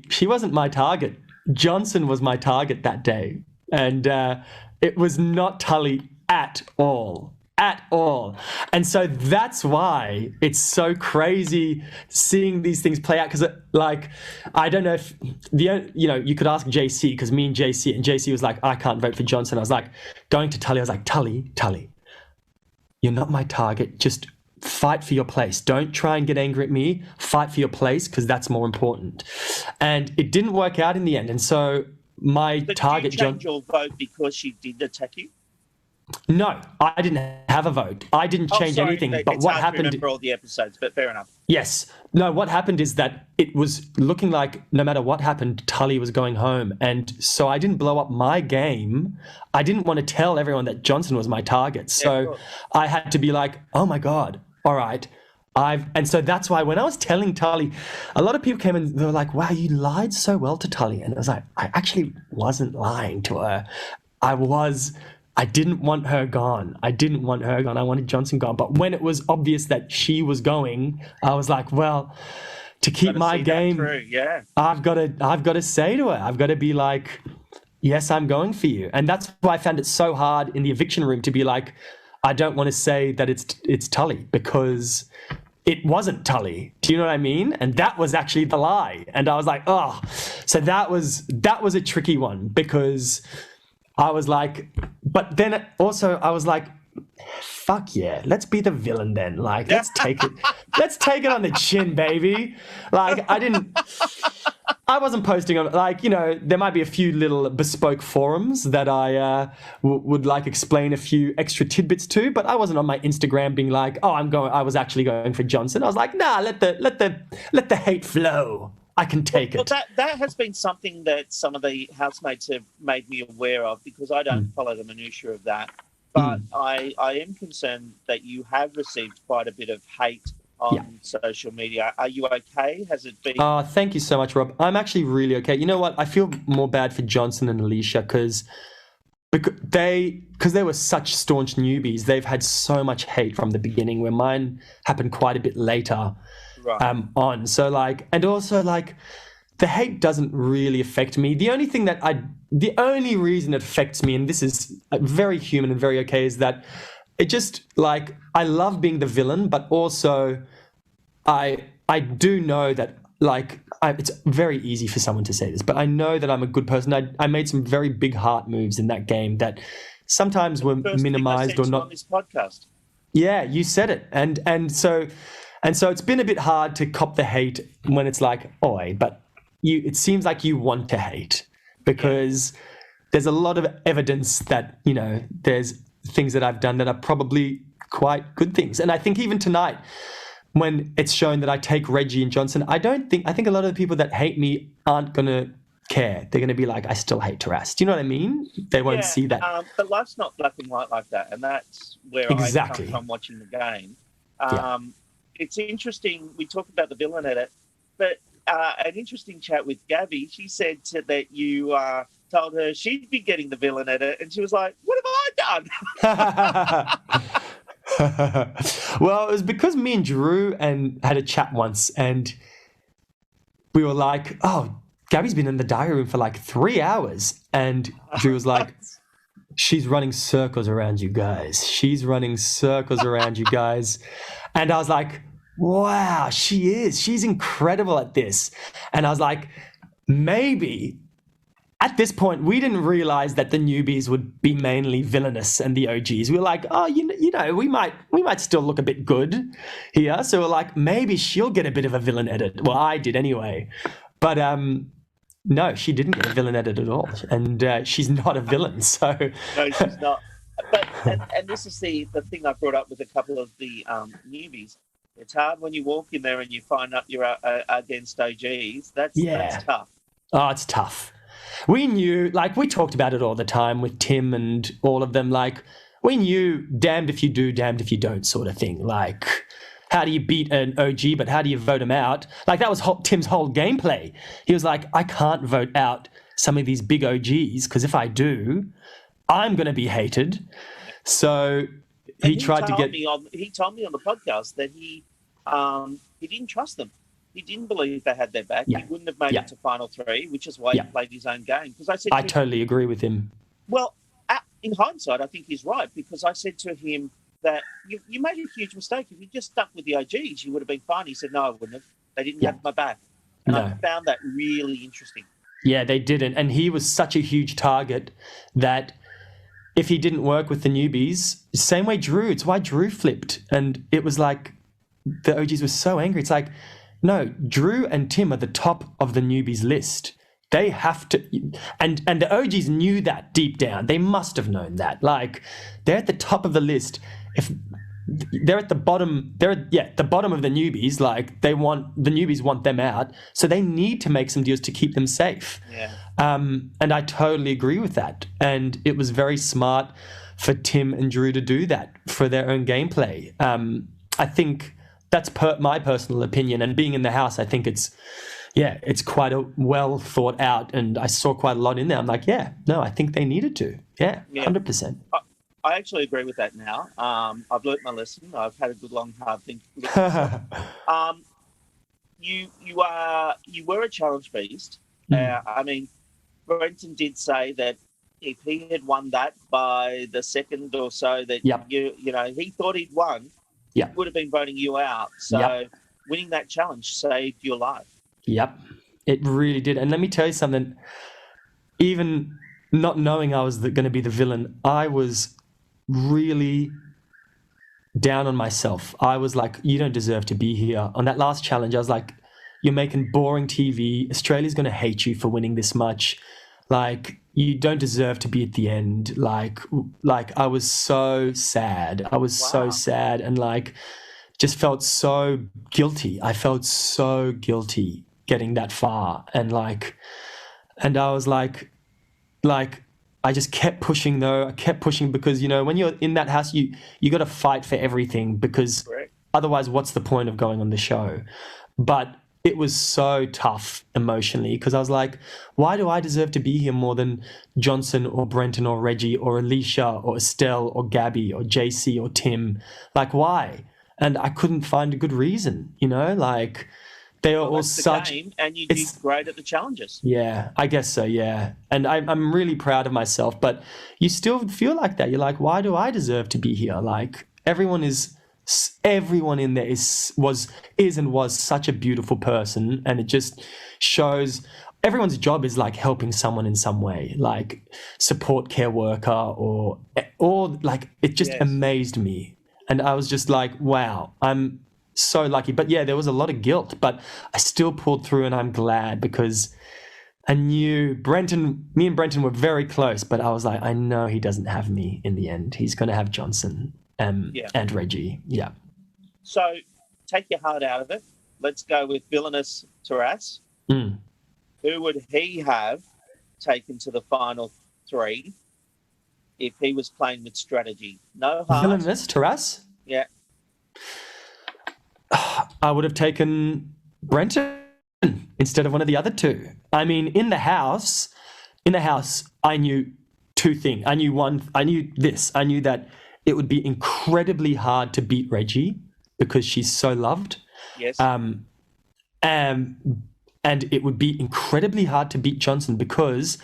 she wasn't my target. Johnson was my target that day. And it was not Tully at all. And so that's why it's so crazy seeing these things play out. Because, I don't know if you could ask JC, because me and JC was like, I can't vote for Johnson. I was like, going to Tully, I was like, Tully, you're not my target. Just fight for your place. Don't try and get angry at me. Fight for your place, because that's more important. And it didn't work out in the end. And so target, did you change your vote because she did attack you? No, I didn't have a vote. I didn't change anything. But it's what hard happened? To remember all the episodes, but fair enough. Yes. No, what happened is that it was looking like no matter what happened, Tully was going home. And so I didn't blow up my game. I didn't want to tell everyone that Johnson was my target. So I had to be like, oh my God, all right. And so that's why when I was telling Tully, a lot of people came and they were like, wow, you lied so well to Tully. And I was like, I actually wasn't lying to her. I didn't want her gone. I wanted Johnson gone. But when it was obvious that she was going, I was like, well, to keep my game, I've got to say to her, I've got to be like, yes, I'm going for you. And that's why I found it so hard in the eviction room to be like, I don't want to say that it's Tully, because it wasn't Tully. Do you know what I mean? And that was actually the lie. And I was like, oh, so that was a tricky one, because I was like, but then also I was like, fuck yeah, let's be the villain then. Like, let's take it on the chin, baby. Like, I wasn't posting on, there might be a few little bespoke forums that I would explain a few extra tidbits to, but I wasn't on my Instagram being like, oh, I was actually going for Johnson. I was like, nah, let the hate flow. I can take it. Well, that has been something that some of the housemates have made me aware of, because I don't follow the minutiae of that. But I am concerned that you have received quite a bit of hate on social media. Are you okay? Has it been? Thank you so much, Rob. I'm actually really okay. You know what? I feel more bad for Johnson and Alicia because they were such staunch newbies. They've had so much hate from the beginning, where mine happened quite a bit later. Right. On. So and also the hate doesn't really affect me. The only reason it affects me, and this is very human and very okay, is that it just I love being the villain, but also I do know that it's very easy for someone to say this, but I know that I'm a good person. I made some very big heart moves in that game that sometimes were minimized or not. On this podcast. Yeah, you said it, and so it's been a bit hard to cop the hate when it's like, oi, but it seems like you want to hate, because there's a lot of evidence that, there's things that I've done that are probably quite good things. And I think even tonight, when it's shown that I take Reggie and Johnson, I think a lot of the people that hate me aren't going to care. They're going to be like, I still hate Taras. Do you know what I mean? They won't see that. But life's not black and white like that. And that's where I come from watching the game. It's interesting. We talked about the villain at it, but an interesting chat with Gabby. She said that you told her she'd be getting the villain at it, and she was like, "What have I done?" Well, it was because me and Drew had a chat once, and we were like, "Oh, Gabby's been in the diary room for 3 hours," and Drew was like, "She's running circles around you guys. She's running circles around you guys," and I was like, wow, she is. She's incredible at this. And I was like, maybe at this point, we didn't realize that the newbies would be mainly villainous and the OGs. We were like, oh, you know, we might still look a bit good here. So we're like, maybe she'll get a bit of a villain edit. Well, I did anyway. But no, she didn't get a villain edit at all. And she's not a villain. So No, she's not. But and this is the thing I brought up with a couple of the newbies. It's hard when you walk in there and you find out you're against OGs. That's tough. Oh, it's tough. We knew, like, we talked about it all the time with Tim and all of them. Like, we knew damned if you do, damned if you don't sort of thing. Like, how do you beat an OG, but how do you vote him out? Like, that was Tim's whole gameplay. He was like, I can't vote out some of these big OGs because if I do, I'm going to be hated. So he tried to get... He told me on the podcast that he didn't trust them. He didn't believe they had their back. Yeah. He wouldn't have made it to final three, which is why he played his own game. Because I totally agree with him. Well, in hindsight, I think he's right because I said to him that you made a huge mistake. If you just stuck with the OGs, you would have been fine. He said, no, I wouldn't have. They didn't have my back. And I found that really interesting. Yeah, they didn't. And he was such a huge target that if he didn't work with the newbies, same way Drew, it's why Drew flipped. And it was like the OGs were so angry. It's like, no, Drew and Tim are the top of the newbies list. They have to, and the OGs knew that deep down. They must have known that. Like, they're at the top of the list. If they're at the bottom, the bottom of the newbies. Like, the newbies want them out, so they need to make some deals to keep them safe. Yeah. And I totally agree with that. And it was very smart for Tim and Drew to do that for their own gameplay. I think that's my personal opinion. And being in the house, I think it's quite a well thought out. And I saw quite a lot in there. I'm like, I think they needed to. Yeah. 100%. I actually agree with that now. I've learnt my lesson. I've had a good, long, hard think. You were a challenge beast. I mean, Brenton did say that if he had won that by the second or so, that he thought he'd won. He would have been voting you out. So winning that challenge saved your life. Yep, it really did. And let me tell you something. Even not knowing I was going to be the villain, I was really down on myself. I was like, you don't deserve to be here. On that last challenge, I was like, you're making boring TV. Australia's going to hate you for winning this much. Like, you don't deserve to be at the end. Like I was so sad. I was so sad and like just felt so guilty. I felt so guilty getting that far. And I was like, I just kept pushing though. I kept pushing because, when you're in that house, you got to fight for everything because otherwise what's the point of going on the show? But it was so tough emotionally because I was like, why do I deserve to be here more than Johnson or Brenton or Reggie or Alicia or Estelle or Gabby or JC or Tim? Like, why? And I couldn't find a good reason, like they are all such... game, and you did great at the challenges. Yeah, I guess so, yeah. And I'm really proud of myself, but you still feel like that. You're like, why do I deserve to be here? Like, everyone in there was such a beautiful person, and it just shows everyone's job is like helping someone in some way, like support care worker or like it just amazed me. And I was just like, wow, I'm so lucky. But yeah, there was a lot of guilt, but I still pulled through, and I'm glad because I knew me and Brenton were very close, but I was like, I know he doesn't have me in the end. He's going to have Johnson. And Reggie, So take your heart out of it. Let's go with villainous Taras. Who would he have taken to the final three if he was playing with strategy? No heart. Villainous Taras? Yeah. I would have taken Brenton instead of one of the other two. I mean, in the house, I knew two things. I knew that it would be incredibly hard to beat Reggie because she's so loved. Yes. And it would be incredibly hard to beat Johnson because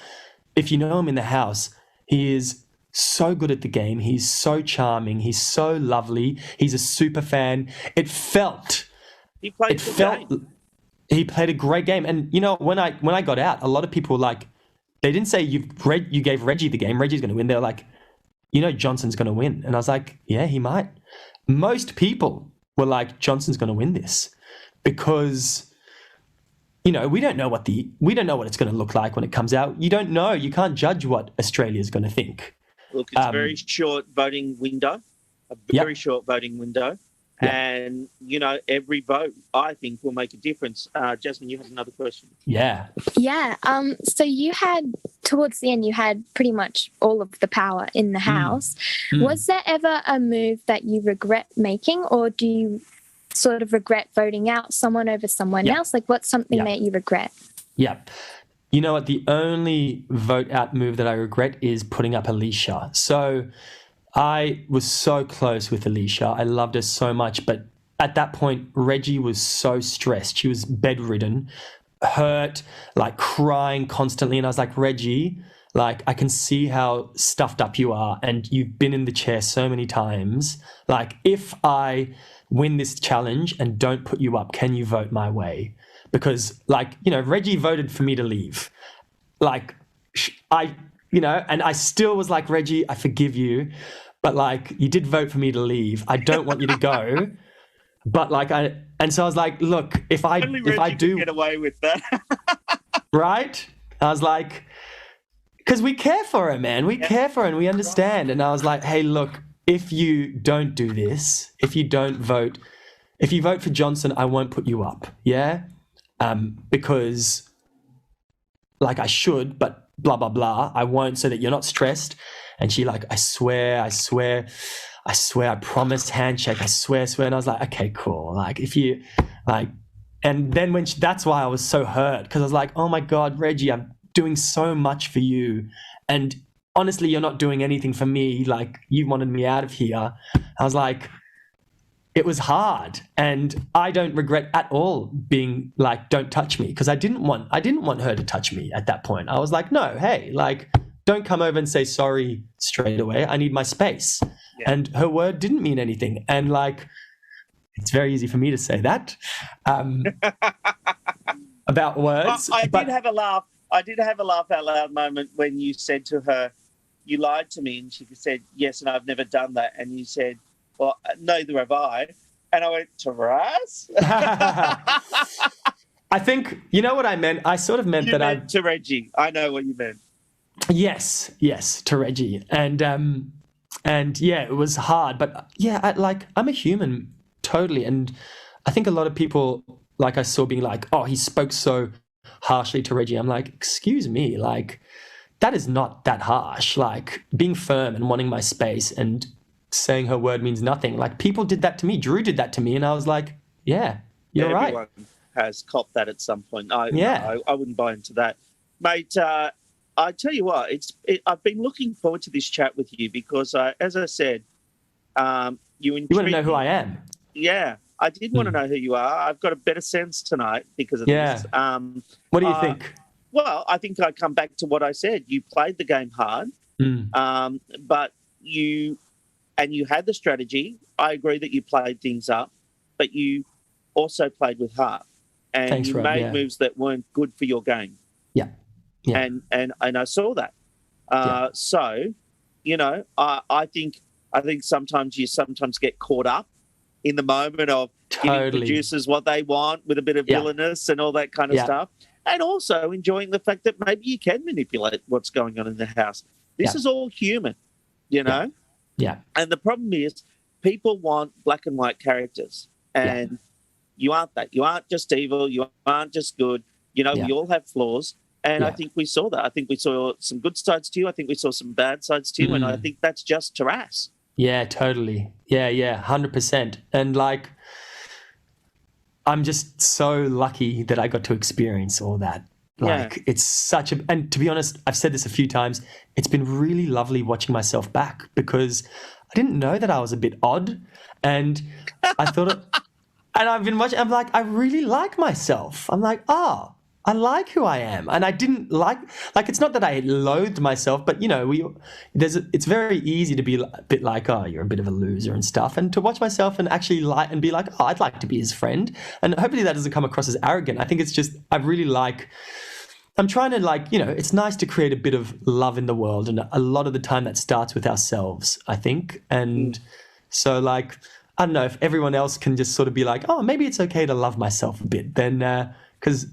if you know him in the house, he is so good at the game. He's so charming. He's so lovely. He's a super fan. It felt He played it the felt game. he played a great game. And you know, when I got out, a lot of people were like, they didn't say you gave Reggie the game. Reggie's going to win. They were like, you know, Johnson's going to win. And I was like, yeah, he might. Most people were like, Johnson's going to win this because, you know, we don't know what it's going to look like when it comes out. You don't know. You can't judge what Australia's going to think. Look, it's a very short voting window, very short voting window. Yep. And, you know, every vote, I think, will make a difference. Jasmine, you had another question. Yeah. Yeah. So you had, towards the end, you had pretty much all of the power in the house. Was there ever a move that you regret making, or do you sort of regret voting out someone over someone else? Like, what's something that you regret? Yeah. You know what? The only vote out move that I regret is putting up Alicia. So I was so close with Alicia. I loved her so much. But at that point, Reggie was so stressed. She was bedridden, hurt, like crying constantly. And I was like, Reggie, like, I can see how stuffed up you are. And you've been in the chair so many times. Like, if I win this challenge and don't put you up, can you vote my way? Because, like, you know, Reggie voted for me to leave. Like, you know, and I still was like, Reggie, I forgive you. But, like, you did vote for me to leave. I don't want you to go. But, like, so I was like, look, if I do get away with that. right? I was like, because we care for her, man. We care for her and we understand. And I was like, hey, look, if you don't do this, if you vote for Johnson, I won't put you up. Yeah. Because, like, I should, but blah, blah, blah. I won't, so that you're not stressed. And she like, I swear, I promise, handshake, I swear. And I was like, okay, cool. Like, if you, like, and then that's why I was so hurt, because I was like, oh my God, Reggie, I'm doing so much for you. And honestly, you're not doing anything for me. Like, you wanted me out of here. I was like, it was hard. And I don't regret at all being like, don't touch me. Because I didn't want her to touch me at that point. I was like, no, hey, like, don't come over and say sorry straight away. I need my space. Yeah. And her word didn't mean anything. And, like, it's very easy for me to say that about words. I did have a laugh. I did have a laugh out loud moment when you said to her, you lied to me. And she said, yes, and I've never done that. And you said, well, neither have I. And I went, Taras? I think, you know what I meant? I sort of meant to Reggie. I know what you meant. Yes, to Reggie. And yeah, it was hard. But yeah, I'm a human, totally. And I think a lot of people, like, I saw being like, oh, he spoke so harshly to Reggie. I'm like, excuse me, like, that is not that harsh. Like, being firm and wanting my space and saying her word means nothing. Like, people did that to me. Drew did that to me. And I was like, yeah, you're right. Everyone has copped that at some point. I wouldn't buy into that. Mate, I tell you what, I've been looking forward to this chat with you because, as I said, you want to know who I am. Yeah, I did want to know who you are. I've got a better sense tonight because of this. What do you think? Well, I think I come back to what I said. You played the game hard, but you had the strategy. I agree that you played things up, but you also played with heart, and you made moves that weren't good for your game. Yeah. Yeah. And I saw that. So, you know, I think sometimes you get caught up in the moment of giving producers what they want with a bit of villainous and all that kind of stuff, and also enjoying the fact that maybe you can manipulate what's going on in the house. This is all human, you know? Yeah. And the problem is people want black and white characters, and you aren't that. You aren't just evil. You aren't just good. You know, we all have flaws. And I think we saw that. I think we saw some good sides to you. I think we saw some bad sides to you. And I think that's just Taras. Yeah, totally. Yeah, 100%. And, like, I'm just so lucky that I got to experience all that. Like, it's such a... And to be honest, I've said this a few times, it's been really lovely watching myself back because I didn't know that I was a bit odd. And I thought... and I've been watching... I'm like, I really like myself. I'm like, I like who I am, and I didn't like it's not that I loathed myself, but it's very easy to be a bit like, oh, you're a bit of a loser and stuff, and to watch myself and actually be like, oh, I'd like to be his friend, and hopefully that doesn't come across as arrogant. I think it's just I'm trying to it's nice to create a bit of love in the world, and a lot of the time that starts with ourselves, I think, and so I don't know if everyone else can just sort of be like, oh, maybe it's okay to love myself a bit, then because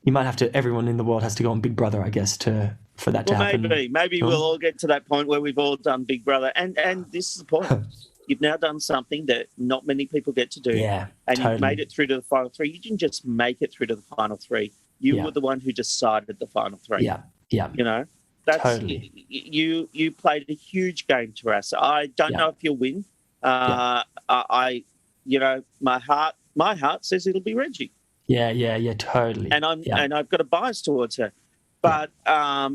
you might have to. Everyone in the world has to go on Big Brother, I guess, for that to happen. Maybe we'll all get to that point where we've all done Big Brother, and this is the point. You've now done something that not many people get to do, and totally. You've made it through to the final three. You didn't just make it through to the final three. You were the one who decided the final three. Yeah. That's totally. You played a huge game, Taras. I don't know if you'll win. My heart says it'll be Reggie. Yeah, totally. And I've got a bias towards her. But I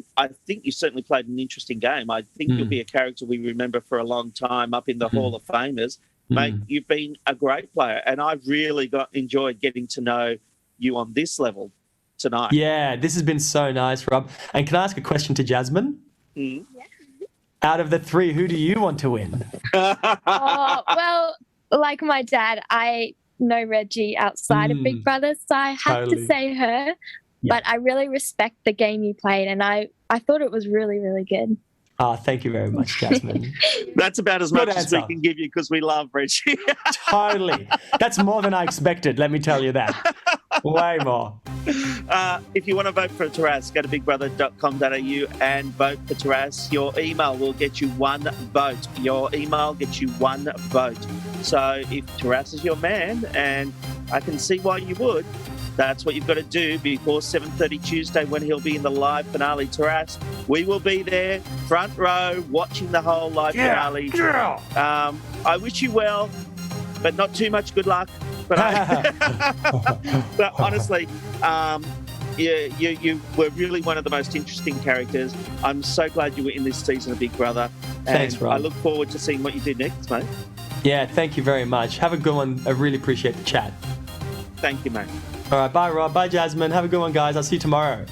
think you certainly played an interesting game. I think you'll be a character we remember for a long time up in the Hall of Famers. Mate, you've been a great player, and I've really enjoyed getting to know you on this level tonight. Yeah, this has been so nice, Rob. And can I ask a question to Jasmine? Yeah. Out of the three, who do you want to win? Well, like my dad, I know Reggie outside of Big Brother, so I have to say her. Yeah. But I really respect the game you played, and I thought it was really, really good. Thank you very much, Jasmine. That's about as much as we can give you because we love Reggie. Totally. That's more than I expected, let me tell you that. Way more. If you want to vote for Taras, go to bigbrother.com.au and vote for Taras. Your email will get you one vote. So if Taras is your man, and I can see why you would, that's what you've got to do before 7:30 Tuesday when he'll be in the live finale. Taras, we will be there, front row, watching the whole live finale. Yeah. I wish you well, but not too much good luck. But, but honestly, you were really one of the most interesting characters. I'm so glad you were in this season of Big Brother. And thanks, Rob. I look forward to seeing what you do next, mate. Yeah, thank you very much. Have a good one. I really appreciate the chat. Thank you, mate. All right, bye, Rob. Bye, Jasmine. Have a good one, guys. I'll see you tomorrow.